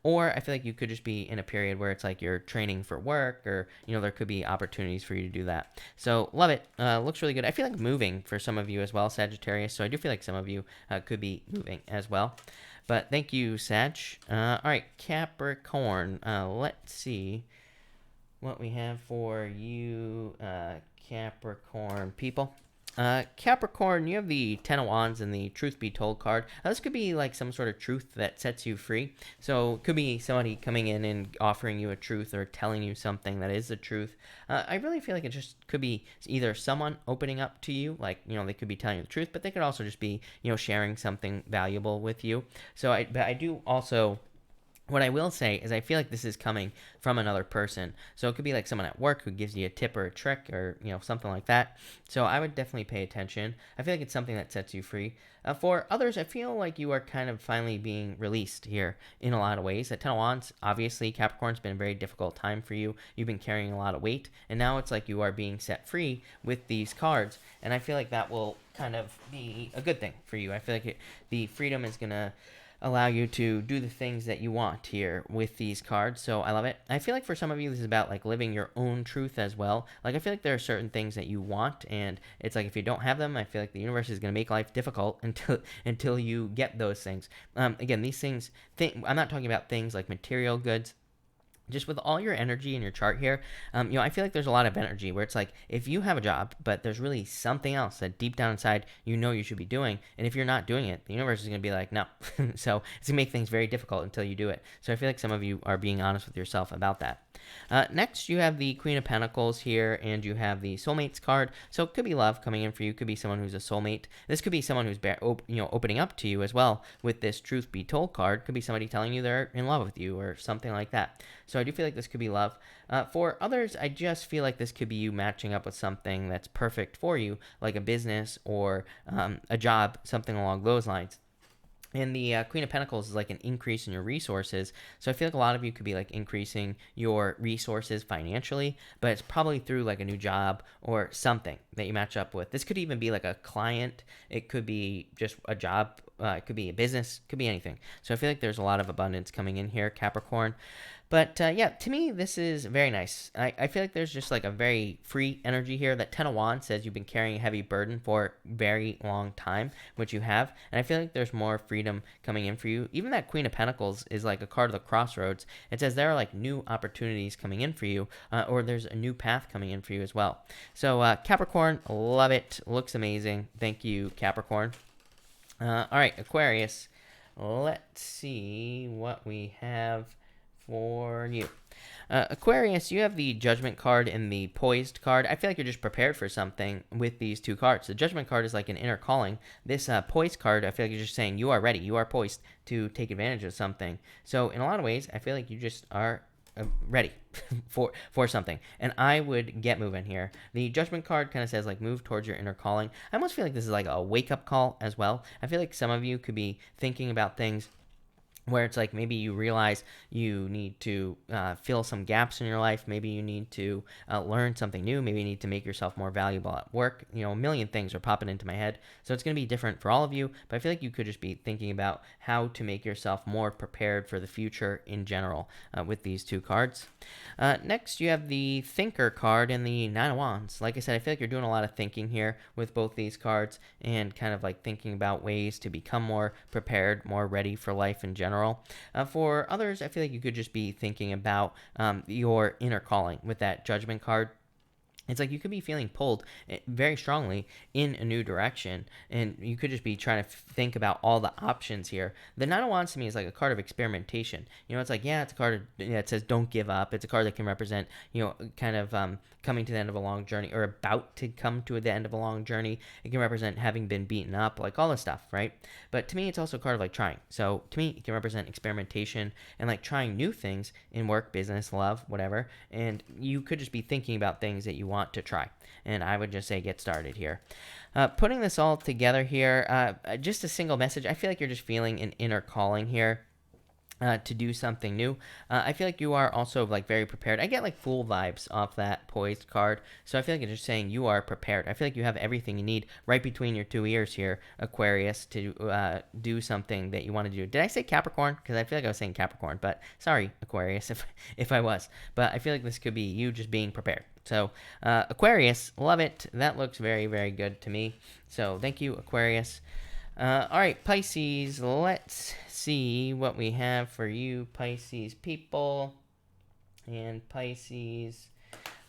Or I feel like you could just be in a period where it's like you're training for work, or, you know, there could be opportunities for you to do that. So love it. Looks really good. I feel like moving for some of you as well, Sagittarius. So I do feel like some of you could be moving as well. But thank you, Sag. All right, Capricorn. Let's see what we have for you, Capricorn people. Capricorn, you have the Ten of Wands and the Truth Be Told card. This could be like some sort of truth that sets you free. So it could be somebody coming in and offering you a truth, or telling you something that is the truth. I really feel like it just could be either someone opening up to you, like, you know, they could be telling you the truth, but they could also just be, you know, sharing something valuable with you. So I do also... What I will say is I feel like this is coming from another person. So it could be like someone at work who gives you a tip or a trick, or, you know, something like that. So I would definitely pay attention. I feel like it's something that sets you free. For others, I feel like you are kind of finally being released here in a lot of ways. At Ten of Wands, obviously, Capricorn's been a very difficult time for you. You've been carrying a lot of weight, and now it's like you are being set free with these cards. And I feel like that will kind of be a good thing for you. I feel like the freedom is going to allow you to do the things that you want here with these cards. So I love it. I feel like for some of you, this is about like living your own truth as well. Like I feel like there are certain things that you want, and it's like if you don't have them, I feel like the universe is going to make life difficult until you get those things. Again, these things. I'm not talking about things like material goods, just with all your energy in your chart here. I feel like there's a lot of energy where it's like if you have a job, but there's really something else that deep down inside you should be doing, and if you're not doing it, the universe is going to be like, no. So it's going to make things very difficult until you do it. So I feel like some of you are being honest with yourself about that. Next, you have the Queen of Pentacles here, and you have the Soulmates card. So it could be love coming in for you. Could be someone who's a soulmate. This could be someone who's opening up to you as well with this Truth Be Told card. Could be somebody telling you they're in love with you or something like that. So I do feel like this could be love. For others, I just feel like this could be you matching up with something that's perfect for you, like a business or a job, something along those lines. And the Queen of Pentacles is like an increase in your resources. So I feel like a lot of you could be like increasing your resources financially, but it's probably through like a new job or something that you match up with. This could even be like a client. It could be just a job. It could be a business. It could be anything. So I feel like there's a lot of abundance coming in here, Capricorn. But yeah, to me, this is very nice. I feel like there's just like a very free energy here. That 10 of Wands says you've been carrying a heavy burden for a very long time, which you have. And I feel like there's more freedom coming in for you. Even that Queen of Pentacles is like a card of the crossroads. It says there are like new opportunities coming in for you, or there's a new path coming in for you as well. So Capricorn, love it. Looks amazing. Thank you, Capricorn. All right, Aquarius. Let's see what we have for you. Aquarius, you have the Judgment card and the Poised card. I feel like you're just prepared for something with these two cards. The Judgment card is like an inner calling. This Poised card, I feel like you're just saying you are ready, you are poised to take advantage of something. So in a lot of ways, I feel like you just are ready for something, and I would get moving here. The Judgment card kind of says like move towards your inner calling. I almost feel like this is like a wake-up call as well. I feel like some of you could be thinking about things where it's like maybe you realize you need to fill some gaps in your life. Maybe you need to learn something new. Maybe you need to make yourself more valuable at work. A million things are popping into my head. So it's going to be different for all of you, but I feel like you could just be thinking about how to make yourself more prepared for the future in general with these two cards. Next, you have the Thinker card and the Nine of Wands. Like I said, I feel like you're doing a lot of thinking here with both these cards and kind of like thinking about ways to become more prepared, more ready for life in general. For others, I feel like you could just be thinking about your inner calling with that Judgment card. It's like you could be feeling pulled very strongly in a new direction, and you could just be trying to think about all the options here. The Nine of Wands to me is like a card of experimentation. It's like, yeah, it's a card that says don't give up. It's a card that can represent, kind of coming to the end of a long journey or about to come to the end of a long journey. It can represent having been beaten up, like all this stuff, right? But to me, it's also a card of like trying. So to me, it can represent experimentation and like trying new things in work, business, love, whatever. And you could just be thinking about things that you want to try, and I would just say get started here. Putting this all together here, just a single message. I feel like you're just feeling an inner calling here to do something new. I feel like you are also like very prepared. I get like Fool vibes off that Poised card, so I feel like it's just saying you are prepared. I feel like you have everything you need right between your two ears here, Aquarius, to do something that you want to do. Did I say Capricorn? Because I feel like I was saying Capricorn, but sorry, Aquarius, if I was. But I feel like this could be you just being prepared. So Aquarius, love it. That looks very, very good to me. So thank you, Aquarius. All right, Pisces, let's see what we have for you, Pisces people. And Pisces,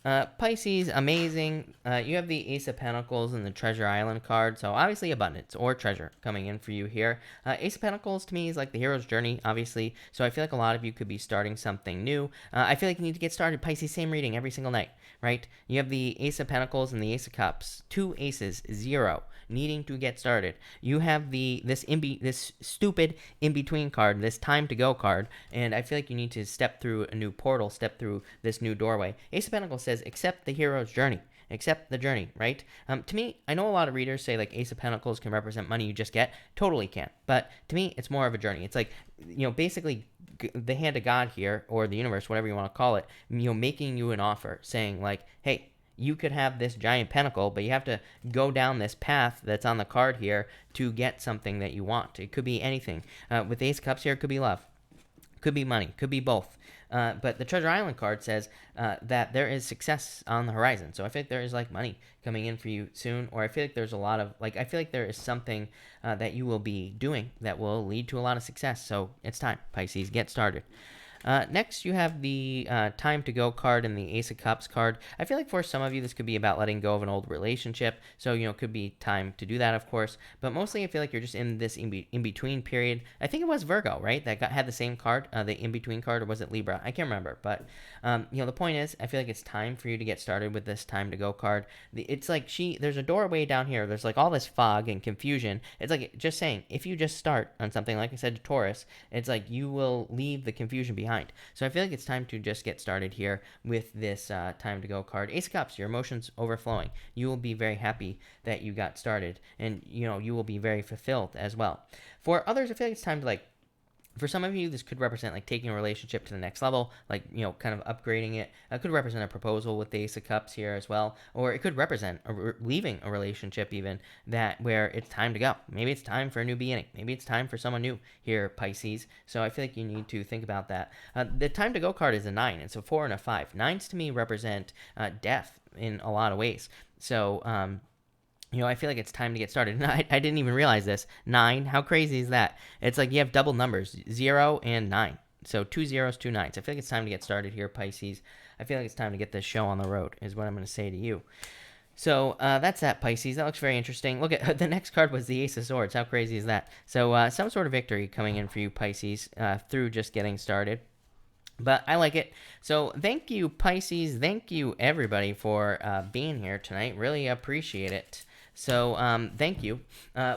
amazing. You have the Ace of Pentacles and the Treasure Island card. So obviously abundance or treasure coming in for you here. Ace of Pentacles to me is like the hero's journey, obviously. So I feel like a lot of you could be starting something new. I feel like you need to get started. Pisces, same reading every single night, right? You have the Ace of Pentacles and the Ace of Cups. 2 aces, 0. Needing to get started. You have this stupid in-between card, this time to go card, and I feel like you need to step through a new portal, step through this new doorway. Ace of Pentacles says accept the hero's journey. Accept the journey, right? To me, I know a lot of readers say like Ace of Pentacles can represent money you just get. Totally can. But to me, it's more of a journey. It's like, basically the hand of God here, or the universe, whatever you want to call it, making you an offer, saying like, hey, you could have this giant pentacle, but you have to go down this path that's on the card here to get something that you want. It could be anything. With Ace of Cups here, it could be love. Could be money, could be both. But the Treasure Island card says that there is success on the horizon. So I feel like there is like money coming in for you soon, or I feel like there's a lot of I feel like there is something that you will be doing that will lead to a lot of success. So it's time, Pisces, get started. Next, you have the Time to Go card and the Ace of Cups card. I feel like for some of you, this could be about letting go of an old relationship. So, it could be time to do that, of course. But mostly, I feel like you're just in this in-between period. I think it was Virgo, right? That had the same card, the in-between card, or was it Libra? I can't remember. But, the point is, I feel like it's time for you to get started with this Time to Go card. It's like there's a doorway down here. There's like all this fog and confusion. It's like just saying, if you just start on something, like I said to Taurus, it's like you will leave the confusion behind. So I feel like it's time to just get started here with this Time to Go card. Ace of Cups, your emotions overflowing. You will be very happy that you got started, and you will be very fulfilled as well. For others, I feel like it's time to for some of you, this could represent taking a relationship to the next level, kind of upgrading it. It could represent a proposal with the Ace of Cups here as well, or it could represent leaving a relationship even where it's time to go. Maybe it's time for a new beginning. Maybe it's time for someone new here, Pisces. So I feel like you need to think about that. The Time to Go card is a 9. It's a 4 and a 5. 9s to me represent death in a lot of ways. So, I feel like it's time to get started. And I didn't even realize this. 9, how crazy is that? It's like you have double numbers, 0 and 9. So 2 zeros, 2 9s. I feel like it's time to get started here, Pisces. I feel like it's time to get this show on the road, is what I'm going to say to you. So that's that, Pisces. That looks very interesting. Look at the next card was the Ace of Swords. How crazy is that? So some sort of victory coming in for you, Pisces, through just getting started. But I like it. So thank you, Pisces. Thank you, everybody, for being here tonight. Really appreciate it. So thank you.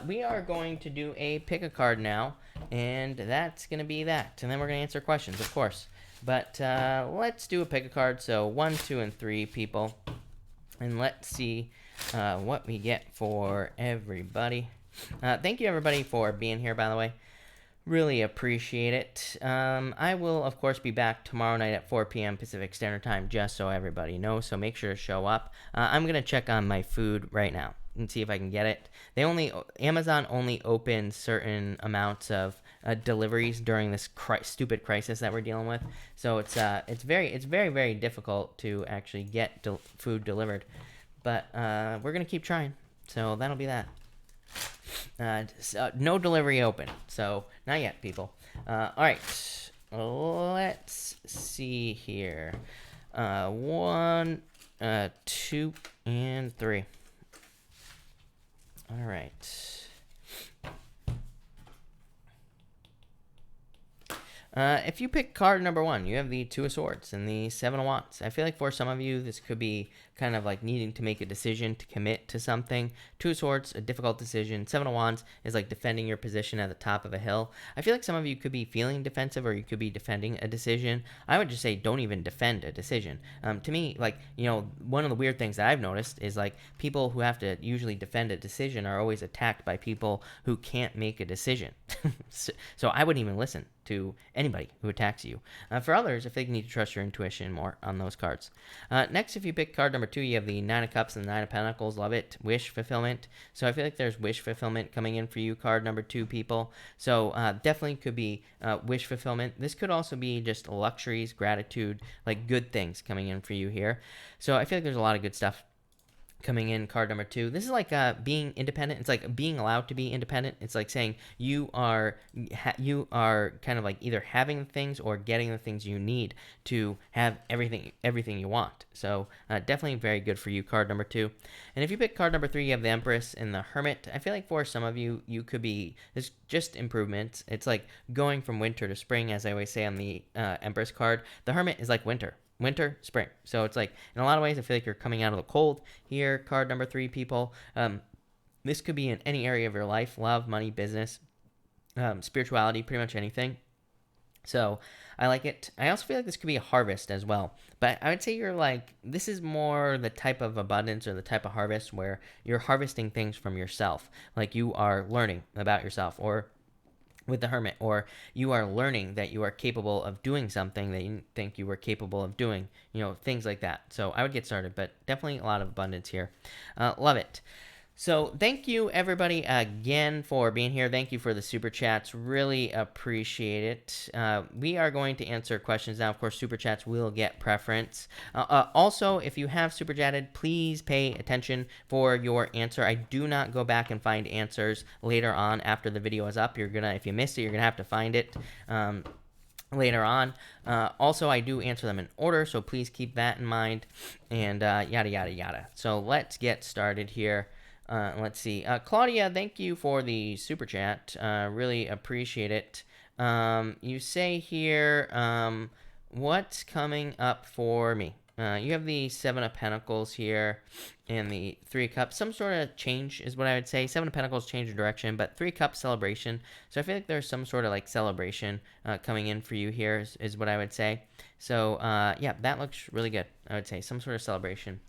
We are going to do a pick a card now, and that's going to be that. And then we're going to answer questions, of course. But let's do a pick a card. So 1, 2, and 3 people. And let's see what we get for everybody. Thank you, everybody, for being here, by the way. Really appreciate it. I will, of course, be back tomorrow night at 4 p.m. Pacific Standard Time, just so everybody knows. So make sure to show up. I'm going to check on my food right now and see if I can get it. Amazon only opens certain amounts of deliveries during this stupid crisis that we're dealing with. So it's very, very difficult to actually get food delivered. But we're going to keep trying. So that'll be that. No delivery open, so not yet, people. All right, let's see here. 1, 2, and 3. All right. If you pick card number 1, you have the 2 of Swords and the 7 of Wands. I feel like for some of you, this could be kind of like needing to make a decision to commit to something. 2 of Swords, a difficult decision. 7 of Wands is like defending your position at the top of a hill. I feel like some of you could be feeling defensive, or you could be defending a decision. I would just say don't even defend a decision. To me, one of the weird things that I've noticed is people who have to usually defend a decision are always attacked by people who can't make a decision. So I wouldn't even listen to anybody who attacks you. For others, I think you need to trust your intuition more on those cards. Next, if you pick card number 2, you have the 9 of Cups and the 9 of Pentacles. Love it. Wish fulfillment. So I feel like there's wish fulfillment coming in for you, card number 2, people. So definitely could be wish fulfillment. This could also be just luxuries, gratitude, good things coming in for you here. So I feel like there's a lot of good stuff coming in, card number 2. This is like being independent. It's like being allowed to be independent. It's like saying you are kind of either having the things or getting the things you need to have everything you want. So definitely very good for you, card number 2. And if you pick card number 3, you have the Empress and the Hermit. I feel like for some of you, you could be, it's just improvements. It's like going from winter to spring, as I always say on the Empress card. The Hermit is like winter, spring. So it's like, in a lot of ways, I feel like you're coming out of the cold here, card number 3, people. This could be in any area of your life: love, money, business, spirituality, pretty much anything. So I like it. I also feel like this could be a harvest as well. But I would say this is more the type of abundance or the type of harvest where you're harvesting things from yourself. Like you are learning about yourself, or with the Hermit, or you are learning that you are capable of doing something that you didn't think you were capable of doing, things like that. So I would get started, but definitely a lot of abundance here. Love it. So thank you everybody again for being here. Thank you for the super chats. Really appreciate it. We are going to answer questions now. Of course, super chats will get preference. Also, if you have super chatted, please pay attention for your answer. I do not go back and find answers later on after the video is up. If you missed it, you're gonna have to find it. Later on. Also, I do answer them in order, so please keep that in mind, and yada yada yada. So let's get started here. Let's see. Claudia, thank you for the super chat. Really appreciate it. You say here, what's coming up for me? You have the Seven of Pentacles here and the Three of Cups. Some sort of change is what I would say. Seven of Pentacles, change of direction, but Three of Cups, celebration. So I feel like there's some sort of like celebration coming in for you here is what I would say. So yeah, that looks really good. I would say some sort of celebration.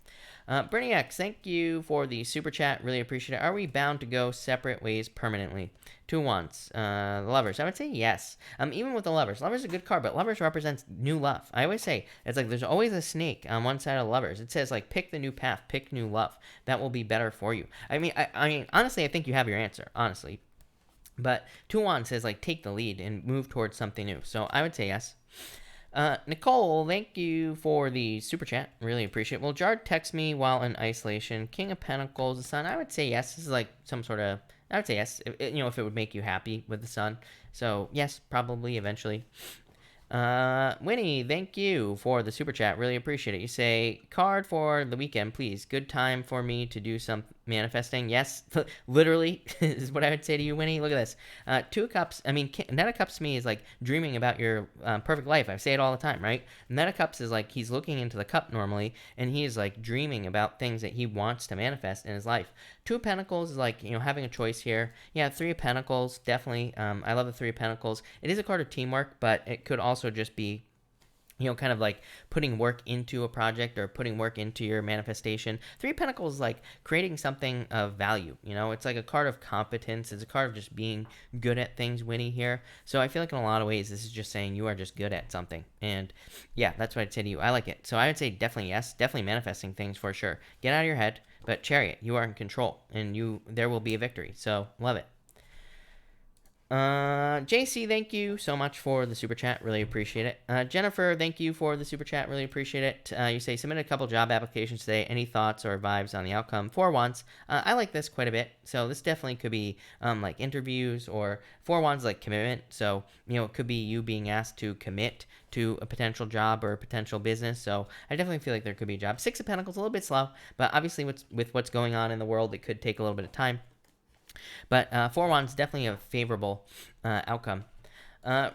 Bernie X, thank you for the super chat. Really appreciate it. Are we bound to go separate ways permanently? Two Wands. Lovers. I would say yes. Even with the Lovers. Lovers is a good card, but Lovers represents new love. I always say, it's like there's always a snake on one side of Lovers. It says, like, pick the new path. Pick new love. That will be better for you. I mean, honestly, I think you have your answer. Honestly. But Two Wands says, like, take the lead and move towards something new. So I would say yes. Nicole, thank you for the super chat. Really appreciate it. Will Jard text me while in isolation? King of Pentacles, the Sun. I would say yes. This is like some sort of, I would say yes. If it would make you happy with the Sun. So yes, probably eventually. Winnie, thank you for the super chat. Really appreciate it. You say, card for the weekend, please. Good time for me to do some manifesting. Yes, literally is what I would say to you, Winnie. Look at this. Two of Cups. I mean, Knight of Cups to me is like dreaming about your perfect life. I say it all the time, right? Knight of Cups is like he's looking into the cup normally, and he is like dreaming about things that he wants to manifest in his life. Two of Pentacles is like, having a choice here. Yeah, Three of Pentacles, definitely. I love the Three of Pentacles. It is a card of teamwork, but it could also just be, kind of like putting work into a project or putting work into your manifestation. Three of Pentacles is like creating something of value. It's like a card of competence. It's a card of just being good at things, Winnie, here. So I feel like in a lot of ways, this is just saying you are just good at something. And yeah, that's what I'd say to you. I like it. So I would say definitely yes, definitely manifesting things for sure. Get out of your head. But Chariot, you are in control, and there will be a victory. So love it. JC, thank you so much for the super chat. Really appreciate it. Jennifer, thank you for the super chat. Really appreciate it. You say, submit a couple job applications today. Any thoughts or vibes on the outcome? Four Wands. I like this quite a bit. So this definitely could be like interviews, or Four Wands like commitment. So, it could be you being asked to commit to a potential job or a potential business. So I definitely feel like there could be a job. Six of Pentacles, a little bit slow, but obviously with what's going on in the world, it could take a little bit of time. But Four Wands, definitely a favorable outcome.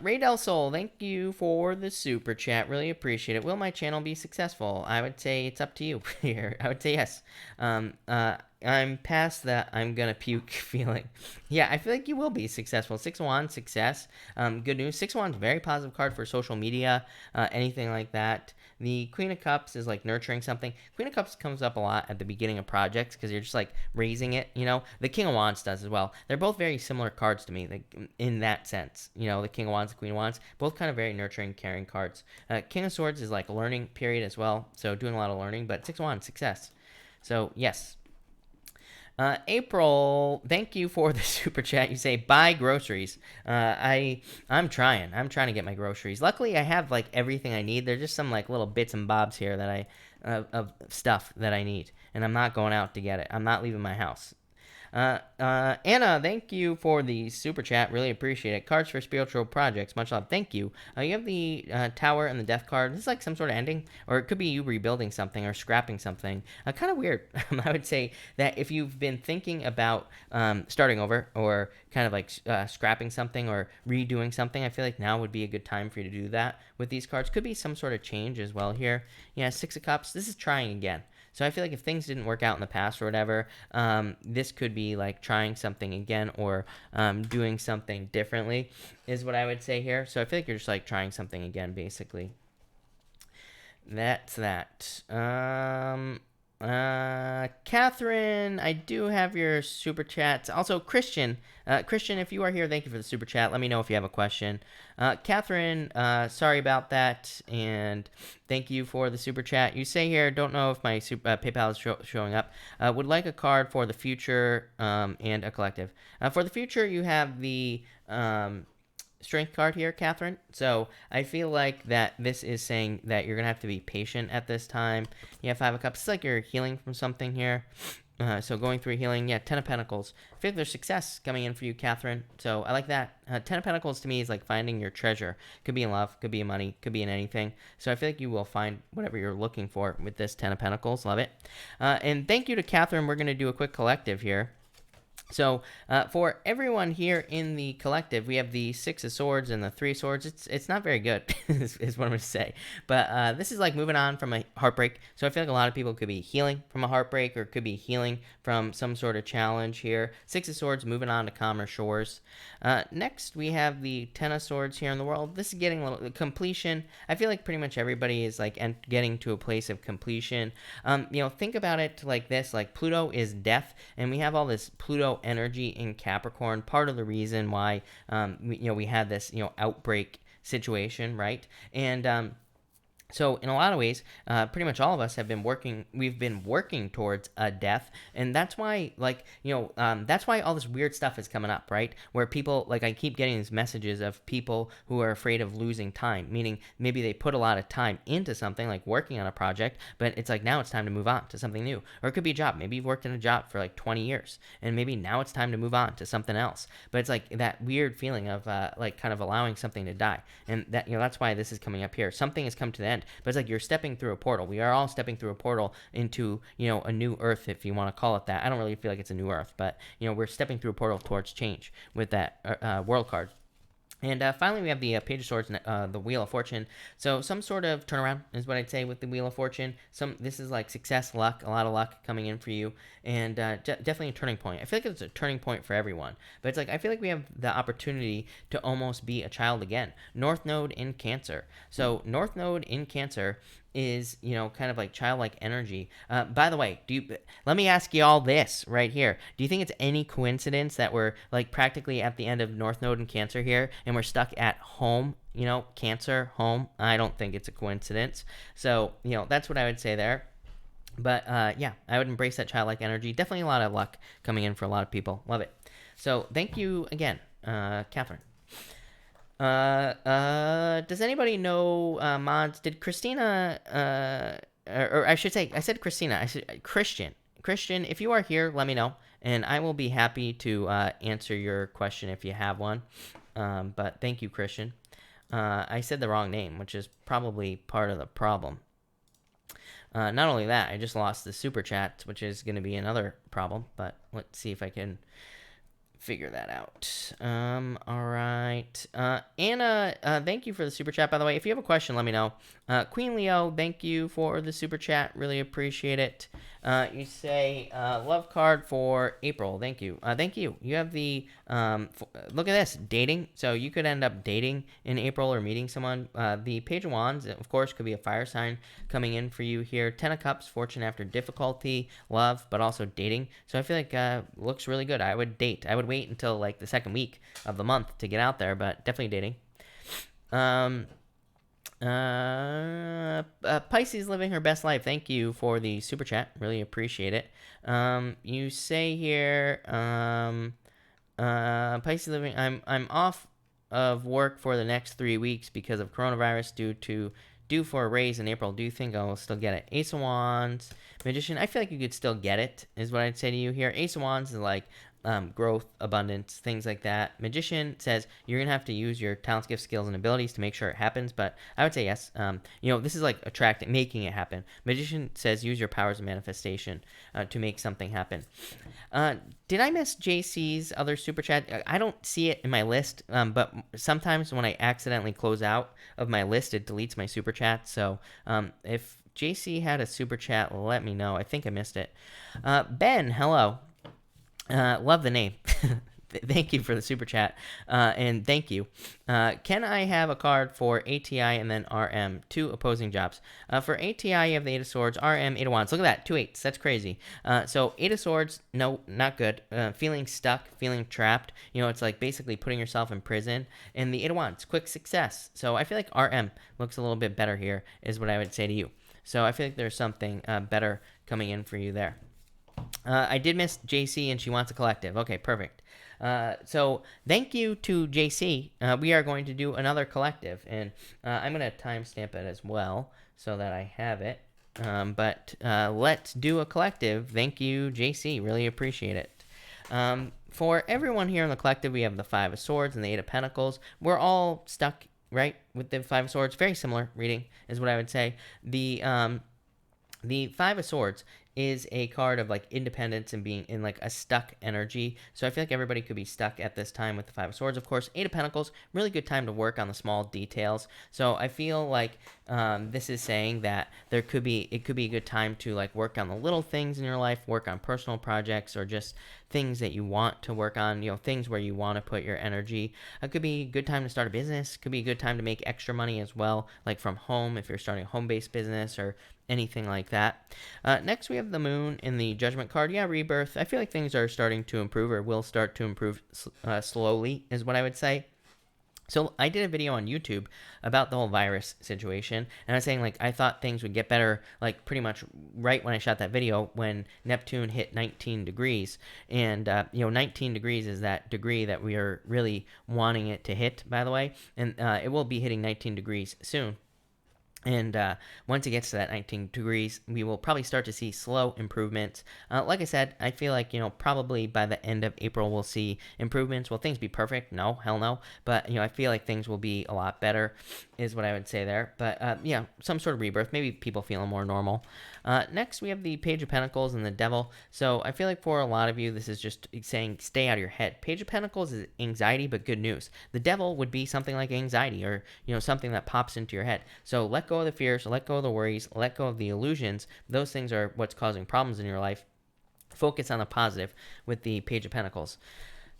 Ray Del Sol, thank you for the super chat. Really appreciate it. Will my channel be successful? I would say it's up to you here. I would say yes. I'm past that I'm gonna puke feeling. Yeah, I feel like you will be successful. Six of Wands, success. Good news. Six of Wands, very positive card for social media, anything like that. The Queen of Cups is like nurturing something. Queen of Cups comes up a lot at the beginning of projects because you're just like raising it, The King of Wands does as well. They're both very similar cards to me in that sense. The King of Wands, the Queen of Wands, both kind of very nurturing, caring cards. King of Swords is like a learning period as well, so doing a lot of learning, but Six of Wands, success. So, yes. April, thank you for the super chat. You say buy groceries. I'm trying to get my groceries. Luckily, I have like everything I need. There's just some like little bits and bobs here that of stuff that I need, and I'm not going out to get it. I'm not leaving my house. Anna, thank you for the super chat. Really appreciate it. Cards for spiritual projects. Much love. Thank you. You have the Tower and the Death card. This is like some sort of ending, or it could be you rebuilding something or scrapping something. Kind of weird. I would say that if you've been thinking about starting over, or kind of like scrapping something or redoing something, I feel like now would be a good time for you to do that with these cards. Could be some sort of change as well here. Yeah, Six of Cups. This is trying again. So I feel like if things didn't work out in the past or whatever, this could be like trying something again, or doing something differently is what I would say here. So I feel like you're just like trying something again, basically. That's that. Catherine, I do have your super chats. Also, Christian, Christian, if you are here, thank you for the super chat. Let me know if you have a question. Catherine, sorry about that, and thank you for the super chat. You say here, don't know if my PayPal is showing up. Would like a card for the future and a collective. For the future, you have the strength card here, Catherine. So I feel like that this is saying that you're gonna have to be patient at this time. You have 5 of Cups. It's like you're healing from something here. So going through healing, yeah, 10 of Pentacles. I feel like there's success coming in for you, Catherine. So I like that. 10 of Pentacles to me is like finding your treasure. Could be in love, could be in money, could be in anything. So I feel like you will find whatever you're looking for with this 10 of Pentacles. Love it. And thank you to Catherine. We're gonna do a quick collective here. So for everyone here in the collective, we have the 6 of Swords and the 3 of Swords. It's not very good, is what I'm going to say. But this is like moving on from a heartbreak. So I feel like a lot of people could be healing from a heartbreak or could be healing from some sort of challenge here. 6 of Swords, moving on to calmer shores. Next, we have the 10 of Swords here in the world. This is getting a little completion. I feel like pretty much everybody is like getting to a place of completion. Think about it like this: like Pluto is death, and we have all this Pluto energy in Capricorn. Part of the reason why we had this outbreak situation, right? And so in a lot of ways, pretty much all of us have been we've been working towards a death. And that's why, that's why all this weird stuff is coming up, right? Where people, I keep getting these messages of people who are afraid of losing time, meaning maybe they put a lot of time into something, like working on a project, but it's like now it's time to move on to something new. Or it could be a job. Maybe you've worked in a job for like 20 years, and maybe now it's time to move on to something else. But it's like that weird feeling of kind of allowing something to die. And that's why this is coming up here. Something has come to the end. But it's like you're stepping through a portal. We are all stepping through a portal into, a new Earth, if you want to call it that. I don't really feel like it's a new Earth, but, we're stepping through a portal towards change with that world card. And finally, we have the Page of Swords, the Wheel of Fortune. So some sort of turnaround is what I'd say with the Wheel of Fortune. This is like success, luck, a lot of luck coming in for you, and definitely a turning point. I feel like it's a turning point for everyone. But it's like I feel like we have the opportunity to almost be a child again. North Node in Cancer. So North Node in Cancer is kind of like childlike energy. By the way, let me ask you all this right here: do you think it's any coincidence that we're like practically at the end of North Node and Cancer here, and we're stuck at home? Cancer, home. I don't think it's a coincidence. So that's what I would say there. But yeah, I would embrace that childlike energy. Definitely a lot of luck coming in for a lot of people. Love it. So thank you again, Catherine. Does anybody know mods? Did Christina or I should say, I said Christina, I said Christian, if you are here, let me know, and I will be happy to answer your question if you have one. But thank you, Christian. I said the wrong name, which is probably part of the problem. Not only that, I just lost the super chat, which is going to be another problem, but let's see if I can figure that out. All right. Anna, thank you for the super chat, by the way. If you have a question, let me know. Queen Leo, thank you for the super chat. Really appreciate it. You say love card for April. Thank you. Thank you. You have the look at this, dating. So you could end up dating in April or meeting someone. The Page of Wands, of course, could be a fire sign coming in for you here. 10 of Cups, fortune after difficulty, love, but also dating. So I feel like looks really good. I would date. I would wait until like the second week of the month to get out there, but definitely dating. Pisces living her best life. Thank you for the super chat. Really appreciate it. You say here, Pisces living. I'm off of work for the next 3 weeks because of coronavirus due for a raise in April. Do you think I'll still get it? Ace of Wands, Magician. I feel like you could still get it, is what I'd say to you here. Ace of Wands is like growth, abundance, things like that. Magician says you're going to have to use your talents, gifts, skills, and abilities to make sure it happens, but I would say yes. This is like attracting, making it happen. Magician says use your powers of manifestation to make something happen. Did I miss JC's other super chat? I don't see it in my list, but sometimes when I accidentally close out of my list, it deletes my super chat. So if JC had a super chat, let me know. I think I missed it. Ben, hello. Love the name. Thank you for the super chat, and thank you. Can I have a card for ATI and then RM? Two opposing jobs. For ATI, you have the Eight of Swords. RM, Eight of Wands. Look at that, two eights. That's crazy. So Eight of Swords, no, not good. Feeling stuck, feeling trapped. It's like basically putting yourself in prison. And the Eight of Wands, quick success. So I feel like RM looks a little bit better here, is what I would say to you. So I feel like there's something better coming in for you there. I did miss JC, and she wants a collective. Okay, perfect. So thank you to JC. We are going to do another collective, and I'm going to timestamp it as well so that I have it. But let's do a collective. Thank you, JC. Really appreciate it. For everyone here in the collective, we have the Five of Swords and the Eight of Pentacles. We're all stuck, right, with the Five of Swords. Very similar reading is what I would say. The Five of Swords is a card of like independence and being in like a stuck energy. So I feel like everybody could be stuck at this time with the Five of Swords. Of course, Eight of Pentacles, really good time to work on the small details. So I feel like this is saying that it could be a good time to like work on the little things in your life, work on personal projects, or just things that you want to work on, things where you want to put your energy. It could be a good time to start a business. Could be a good time to make extra money as well, like from home if you're starting a home-based business or anything like that. Next, we have the Moon in the Judgment card. Yeah, rebirth. I feel like things are starting to improve, or will start to improve slowly, is what I would say. So I did a video on YouTube about the whole virus situation, and I was saying, like, I thought things would get better, like, pretty much right when I shot that video, when Neptune hit 19 degrees. And, 19 degrees is that degree that we are really wanting it to hit, by the way. And it will be hitting 19 degrees soon. And once it gets to that 19 degrees, we will probably start to see slow improvements. Like I said, I feel like, probably by the end of April, we'll see improvements. Will things be perfect? No, hell no. But, I feel like things will be a lot better, is what I would say there. But, some sort of rebirth. Maybe people feeling more normal. Next, we have the Page of Pentacles and the Devil. So I feel like for a lot of you, this is just saying stay out of your head. Page of Pentacles is anxiety, but good news. The Devil would be something like anxiety, or, something that pops into your head. So let go of the fears, let go of the worries, let go of the illusions. Those things are what's causing problems in your life. Focus on the positive with the Page of Pentacles.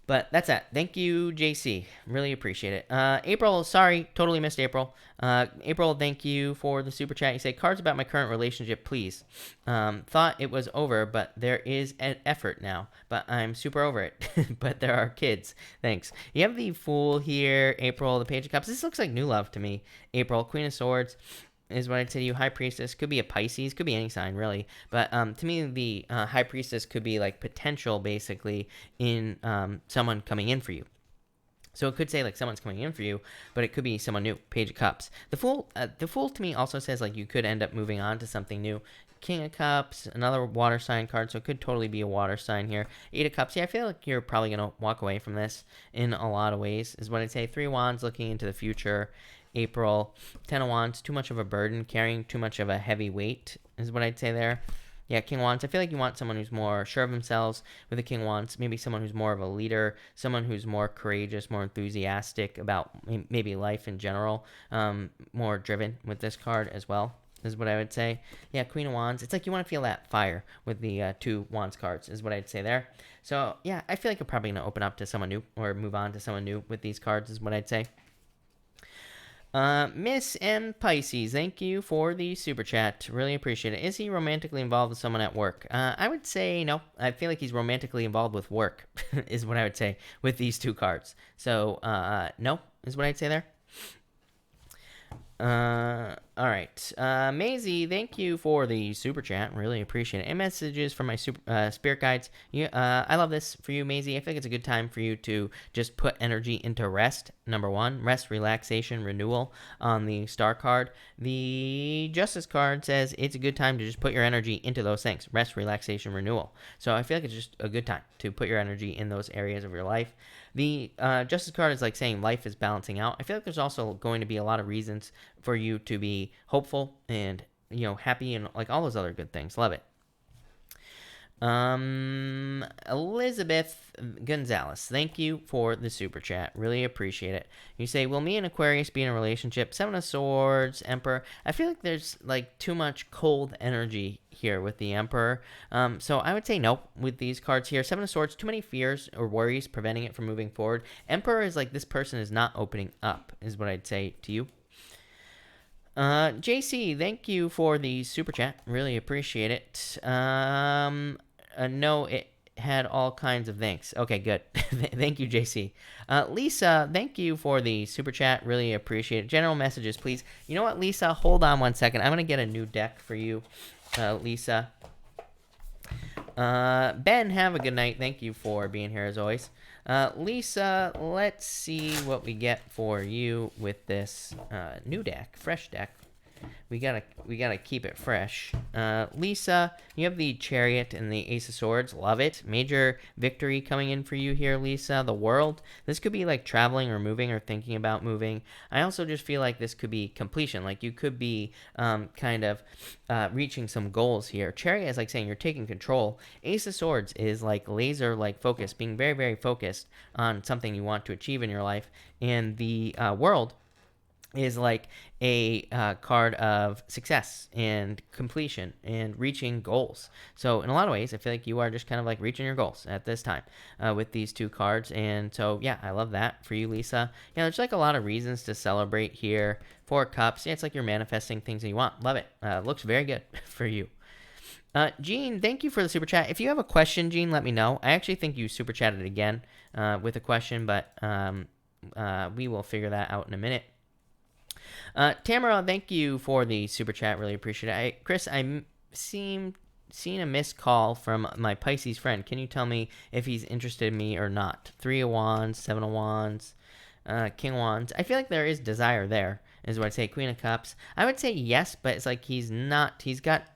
But that's that. Thank you, JC. Really appreciate it. April, sorry, totally missed April. April, thank you for the super chat. You say, cards about my current relationship, please. Thought it was over, but there is an effort now. But I'm super over it. But there are kids. Thanks. You have the Fool here, April, the Page of Cups. This looks like new love to me. April, Queen of Swords is what I'd say to you. High Priestess could be a Pisces, could be any sign really, but to me the High Priestess could be like potential basically in someone coming in for you. So it could say like someone's coming in for you, but it could be someone new. Page of Cups. The Fool to me also says like you could end up moving on to something new. King of Cups, another water sign card, so it could totally be a water sign here. Eight of Cups, yeah, I feel like you're probably going to walk away from this in a lot of ways, is what I'd say. Three Wands, looking into the future. April, 10 of Wands, too much of a burden, carrying too much of a heavy weight, is what I'd say there. Yeah, King of Wands, I feel like you want someone who's more sure of themselves with the King of Wands, maybe someone who's more of a leader, someone who's more courageous, more enthusiastic about maybe life in general, more driven with this card as well, is what I would say. Yeah, Queen of Wands, it's like you want to feel that fire with the two Wands cards, is what I'd say there. So, yeah, I feel like you're probably going to open up to someone new or move on to someone new with these cards, is what I'd say. Miss M. Pisces, thank you for the super chat. Really appreciate it. Is he romantically involved with someone at work? I would say no. I feel like he's romantically involved with work, is what I would say with these two cards. So, no, is what I'd say there. All right. Maisie, thank you for the super chat. Really appreciate it. And messages from my spirit guides. I love this for you, Maisie. I think it's a good time for you to just put energy into rest. Number one, rest, relaxation, renewal on the star card. The justice card says it's a good time to just put your energy into those things. Rest, relaxation, renewal. So I feel like it's just a good time to put your energy in those areas of your life. The justice card is like saying life is balancing out. I feel like there's also going to be a lot of reasons for you to be hopeful and, happy and like all those other good things. Love it. Elizabeth Gonzalez, thank you for the super chat. Really appreciate it. You say, will me and Aquarius be in a relationship? Seven of Swords, Emperor. I feel like there's like too much cold energy here with the Emperor. So I would say no with these cards here. Seven of Swords, too many fears or worries preventing it from moving forward. Emperor is like this person is not opening up, is what I'd say to you. JC, thank you for the super chat. Really appreciate it. No, it had all kinds of thanks. Okay, good. Thank you, JC. Lisa, thank you for the super chat. Really appreciate it. General messages, please. You know what, Lisa? Hold on one second. I'm going to get a new deck for you, Lisa. Ben, have a good night. Thank you for being here as always. Lisa, let's see what we get for you with this new deck, fresh deck. We gotta keep it fresh. Lisa, you have the Chariot and the Ace of Swords. Love it. Major victory coming in for you here, Lisa. The World. This could be like traveling or moving or thinking about moving. I also just feel like this could be completion. Like you could be kind of reaching some goals here. Chariot is like saying you're taking control. Ace of Swords is like laser like focus, being very, very focused on something you want to achieve in your life. And the World is like a card of success and completion and reaching goals. So in a lot of ways, I feel like you are just kind of like reaching your goals at this time with these two cards. And so, yeah, I love that for you, Lisa. Yeah, there's like a lot of reasons to celebrate here. Four Cups. Yeah, it's like you're manifesting things that you want. Love it. Looks very good for you. Gene, thank you for the super chat. If you have a question, Gene, let me know. I actually think you super chatted again with a question, but we will figure that out in a minute. Tamara, thank you for the super chat. Really appreciate it. Chris, I seen a missed call from my Pisces friend. Can you tell me if he's interested in me or not? 3 of Wands, 7 of Wands, King of Wands. I feel like there is desire there, is what I'd say. Queen of Cups. I would say yes, but it's like he's not.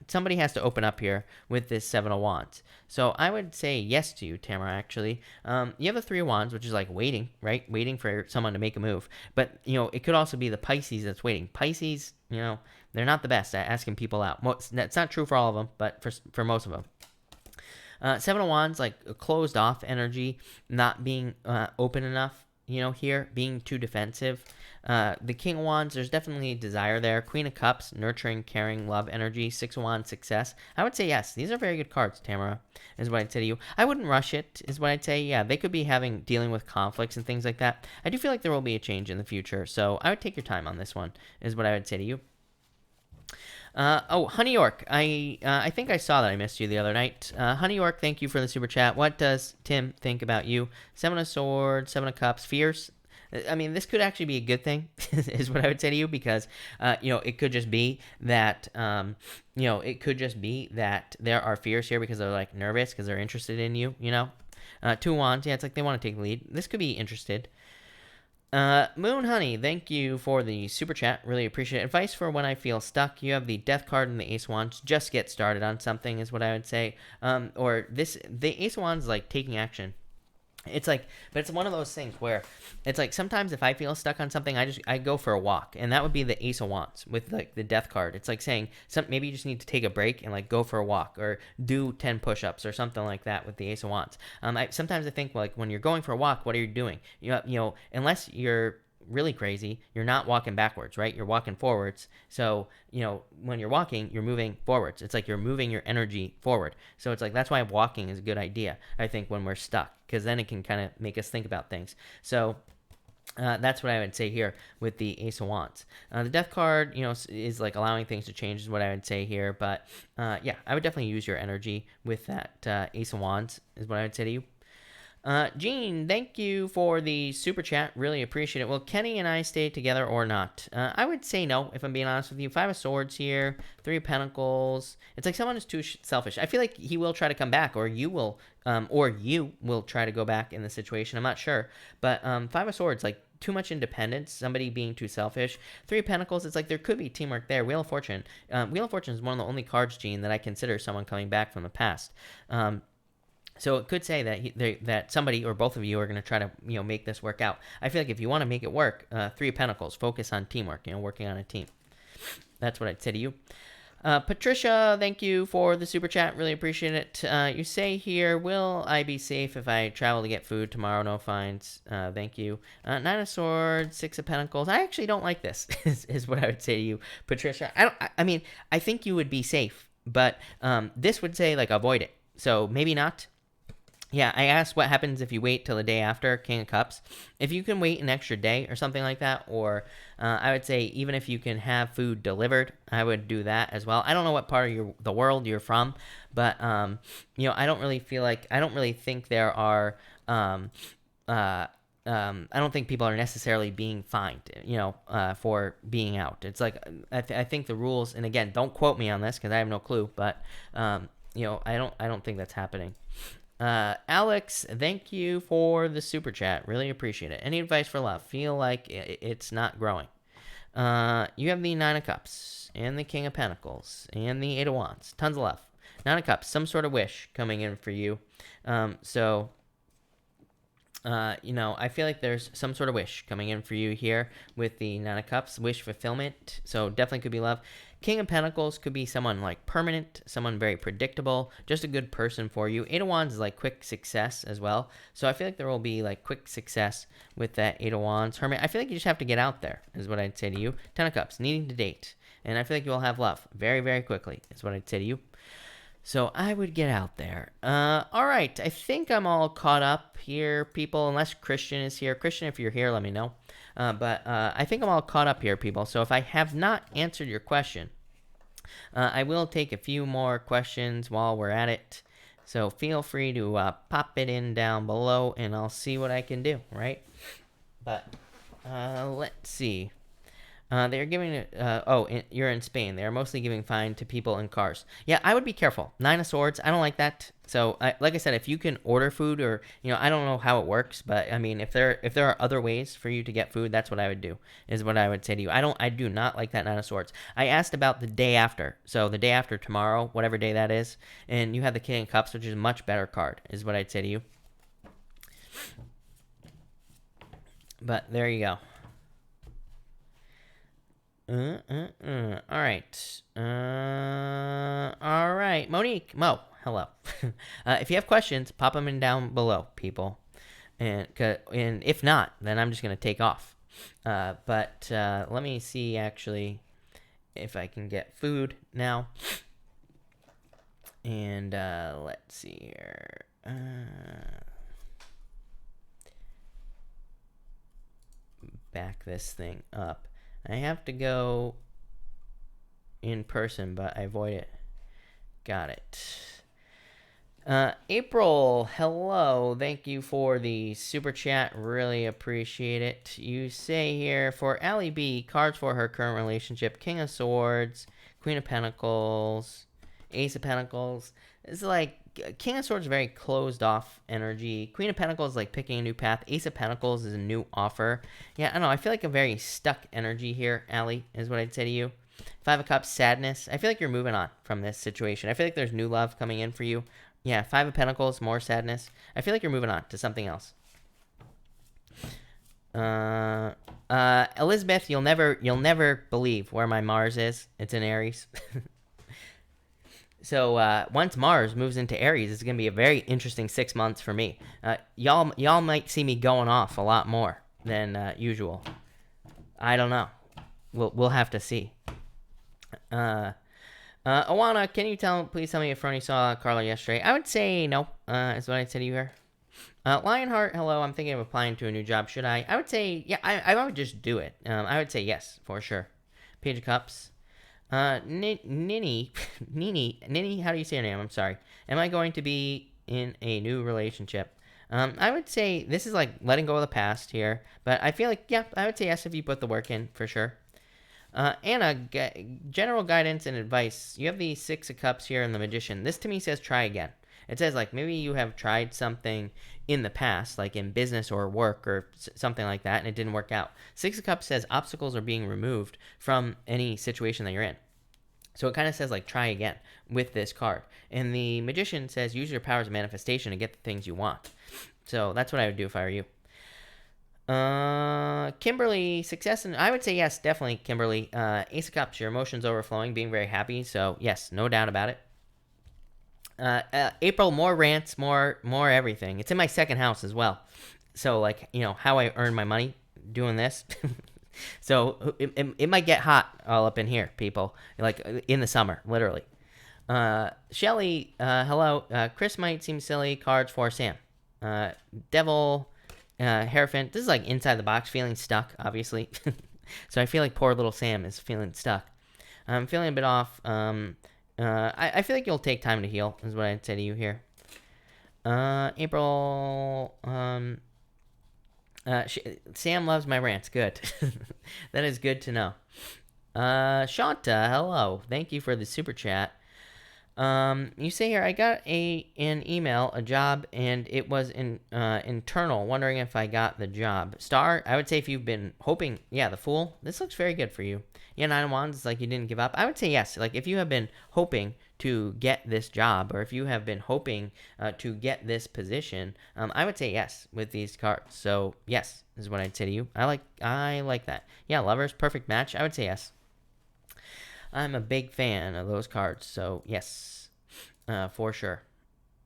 Somebody has to open up here with this 7 of Wands. So I would say yes to you, Tamara, actually. You have the 3 of Wands, which is like waiting, right? Waiting for someone to make a move. But, it could also be the Pisces that's waiting. Pisces, they're not the best at asking people out. That's not true for all of them, but for most of them. 7 of Wands, like a closed off energy, not being open enough, here, being too defensive. The King of Wands, there's definitely desire there. Queen of Cups, nurturing, caring, love, energy. 6 of Wands, success. I would say yes. These are very good cards, Tamara, is what I'd say to you. I wouldn't rush it, is what I'd say. Yeah, they could be dealing with conflicts and things like that. I do feel like there will be a change in the future, so I would take your time on this one, is what I would say to you. Honey York, I think I saw that I missed you the other night. Honey York, thank you for the super chat. What does Tim think about you? 7 of Swords, 7 of Cups, fierce. I mean, this could actually be a good thing, is what I would say to you, because, it could just be that, there are fears here because they're, like, nervous because they're interested in you, 2 Wands, yeah, it's like they want to take the lead. This could be interested. Moon Honey, thank you for the super chat. Really appreciate it. Advice for when I feel stuck. You have the Death card and the Ace of Wands. Just get started on something is what I would say. The Ace of Wands is like taking action. It's like, but it's one of those things where it's like sometimes if I feel stuck on something, I go for a walk, and that would be the Ace of Wands with like the Death card. It's like saying maybe you just need to take a break and like go for a walk or do 10 push-ups or something like that with the Ace of Wands. Sometimes I think like when you're going for a walk, what are you doing? Unless you're really crazy, you're not walking backwards, right? You're walking forwards. So, when you're walking, you're moving forwards. It's like you're moving your energy forward. So it's like that's why walking is a good idea, I think, when we're stuck, because then it can kind of make us think about things. So that's what I would say here with the Ace of Wands. The Death card, is like allowing things to change is what I would say here. But yeah, I would definitely use your energy with that Ace of Wands is what I would say to you. Gene, thank you for the super chat. Really appreciate it. Will Kenny and I stay together or not? I would say no, if I'm being honest with you. 5 of Swords here, 3 of Pentacles. It's like someone is too selfish. I feel like he will try to come back, or you will try to go back in the situation. I'm not sure. But 5 of Swords, like too much independence, somebody being too selfish. 3 of Pentacles, it's like there could be teamwork there. Wheel of Fortune. Wheel of Fortune is one of the only cards, Gene, that I consider someone coming back from the past. So it could say that somebody or both of you are going to try to make this work out. I feel like if you want to make it work, 3 of Pentacles, focus on teamwork, working on a team. That's what I'd say to you. Patricia, thank you for the super chat. Really appreciate it. You say here, will I be safe if I travel to get food tomorrow? No fines. Thank you. Nine of Swords, Six of Pentacles. I actually don't like this, is what I would say to you, Patricia. I mean, I think you would be safe, but this would say, like, avoid it. So maybe not. Yeah, I asked what happens if you wait till the day after King of Cups. If you can wait an extra day or something like that, or I would say even if you can have food delivered, I would do that as well. I don't know what part of the world you're from, but you know, I don't really think there are. I don't think people are necessarily being fined, you know, for being out. It's like I think the rules, and again, don't quote me on this because I have no clue, but you know, I don't think that's happening. Alex, thank you for the super chat. Really appreciate it. Any advice for love? Feel like it's not growing. You have the Nine of Cups and the King of Pentacles and the Eight of Wands. Tons of love. Nine of Cups, some sort of wish coming in for you. You know, I feel like there's some sort of wish coming in for you here with the Nine of Cups, wish fulfillment. So definitely could be love. King of Pentacles could be someone like permanent, someone very predictable, just a good person for you. Eight of Wands is like quick success as well. So I feel like there will be like quick success with that Eight of Wands. Hermit, I feel like you just have to get out there is what I'd say to you. Ten of Cups, needing to date. And I feel like you will have love very, very quickly is what I'd say to you. So I would get out there. All right. I think I'm all caught up here, people, unless Christian is here. Christian, if you're here, let me know. But I think I'm all caught up here, people. So if I have not answered your question, I will take a few more questions while we're at it. So feel free to pop it in down below, and I'll see what I can do, right? But let's see. They're giving you're in Spain. They're mostly giving fine to people in cars. Yeah, I would be careful. Nine of Swords, I don't like that. So, like I said, if you can order food, or you know, I don't know how it works, but I mean, if there are other ways for you to get food, that's what I would do. Is what I would say to you. I do not like that Nine of Swords. I asked about the day after. So the day after tomorrow, whatever day that is, and you have the King of Cups, which is a much better card. Is what I'd say to you. But there you go. All right. All right. Mo, hello. If you have questions, pop them in down below, people. And if not, then I'm just going to take off. But let me see, actually, if I can get food now. And let's see here. Back this thing up. I have to go in person, but I avoid it. Got it. April, hello. Thank you for the super chat. Really appreciate it. You say here, for Allie B, cards for her current relationship. King of Swords, Queen of Pentacles, Ace of Pentacles. It's like King of Swords is very closed off energy. Queen of Pentacles is like picking a new path. Ace of Pentacles is a new offer. Yeah, I don't know. I feel like a very stuck energy here, Allie, is what I'd say to you. Five of Cups, sadness. I feel like you're moving on from this situation. I feel like there's new love coming in for you. Yeah, Five of Pentacles, more sadness. I feel like you're moving on to something else. Elizabeth, you'll never believe where my Mars is. It's in Aries. So once Mars moves into Aries, it's going to be a very interesting 6 months for me. Y'all might see me going off a lot more than usual. I don't know. We'll have to see. Awana, can you please tell me if Ronnie saw Carla yesterday? I would say no. Is what I'd say to you here. Lionheart, hello. I'm thinking of applying to a new job. Should I? I would say yeah. I would just do it. I would say yes for sure. Page of Cups. Nini, how do you say your name? I'm sorry. Am I going to be in a new relationship? I would say this is like letting go of the past here, but I feel like, yeah, I would say yes if you put the work in, for sure. Anna, general guidance and advice. You have the Six of Cups here and the Magician. This to me says try again. It says like maybe you have tried something in the past, like in business or work or something like that, and it didn't work out. Six of Cups says obstacles are being removed from any situation that you're in. So it kind of says like try again with this card. And the Magician says use your powers of manifestation to get the things you want. So that's what I would do if I were you. Kimberly, success, and I would say yes, definitely, Kimberly. Ace of Cups, your emotions overflowing, being very happy. So yes, no doubt about it. April, more rants, more everything. It's in my second house as well. So like how I earn my money doing this. So it might get hot all up in here, people. Like in the summer, literally. Shelly, hello. Chris might seem silly. Cards for Sam. Devil, Hierophant. This is like inside the box, feeling stuck, obviously. So I feel like poor little Sam is feeling stuck. I'm feeling a bit off. I feel like you'll take time to heal, is what I'd say to you here. April, Sam loves my rants. Good. That is good to know. Shanta, hello. Thank you for the super chat. You say here, I got an email, a job, and it was internal. Wondering if I got the job. Star, I would say if you've been hoping, yeah, the Fool. This looks very good for you. Yeah, Nine of Wands, like you didn't give up. I would say yes. Like if you have been hoping to get this job, or if you have been hoping to get this position, I would say yes with these cards. So yes is what I'd say to you. I like that. Yeah, Lovers, perfect match. I would say yes. I'm a big fan of those cards, so yes, for sure.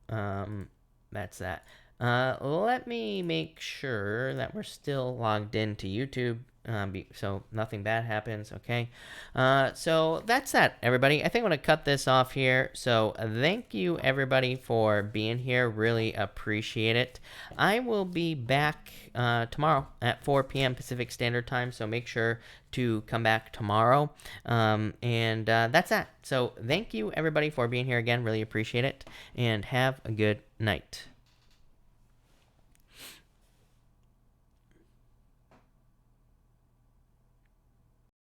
That's that. Let me make sure that we're still logged into YouTube, so nothing bad happens, okay? So that's that, everybody. I think I'm going to cut this off here. So thank you, everybody, for being here. Really appreciate it. I will be back tomorrow at 4 p.m. Pacific Standard Time, so make sure to come back tomorrow. And that's that. So thank you, everybody, for being here again. Really appreciate it. And have a good night.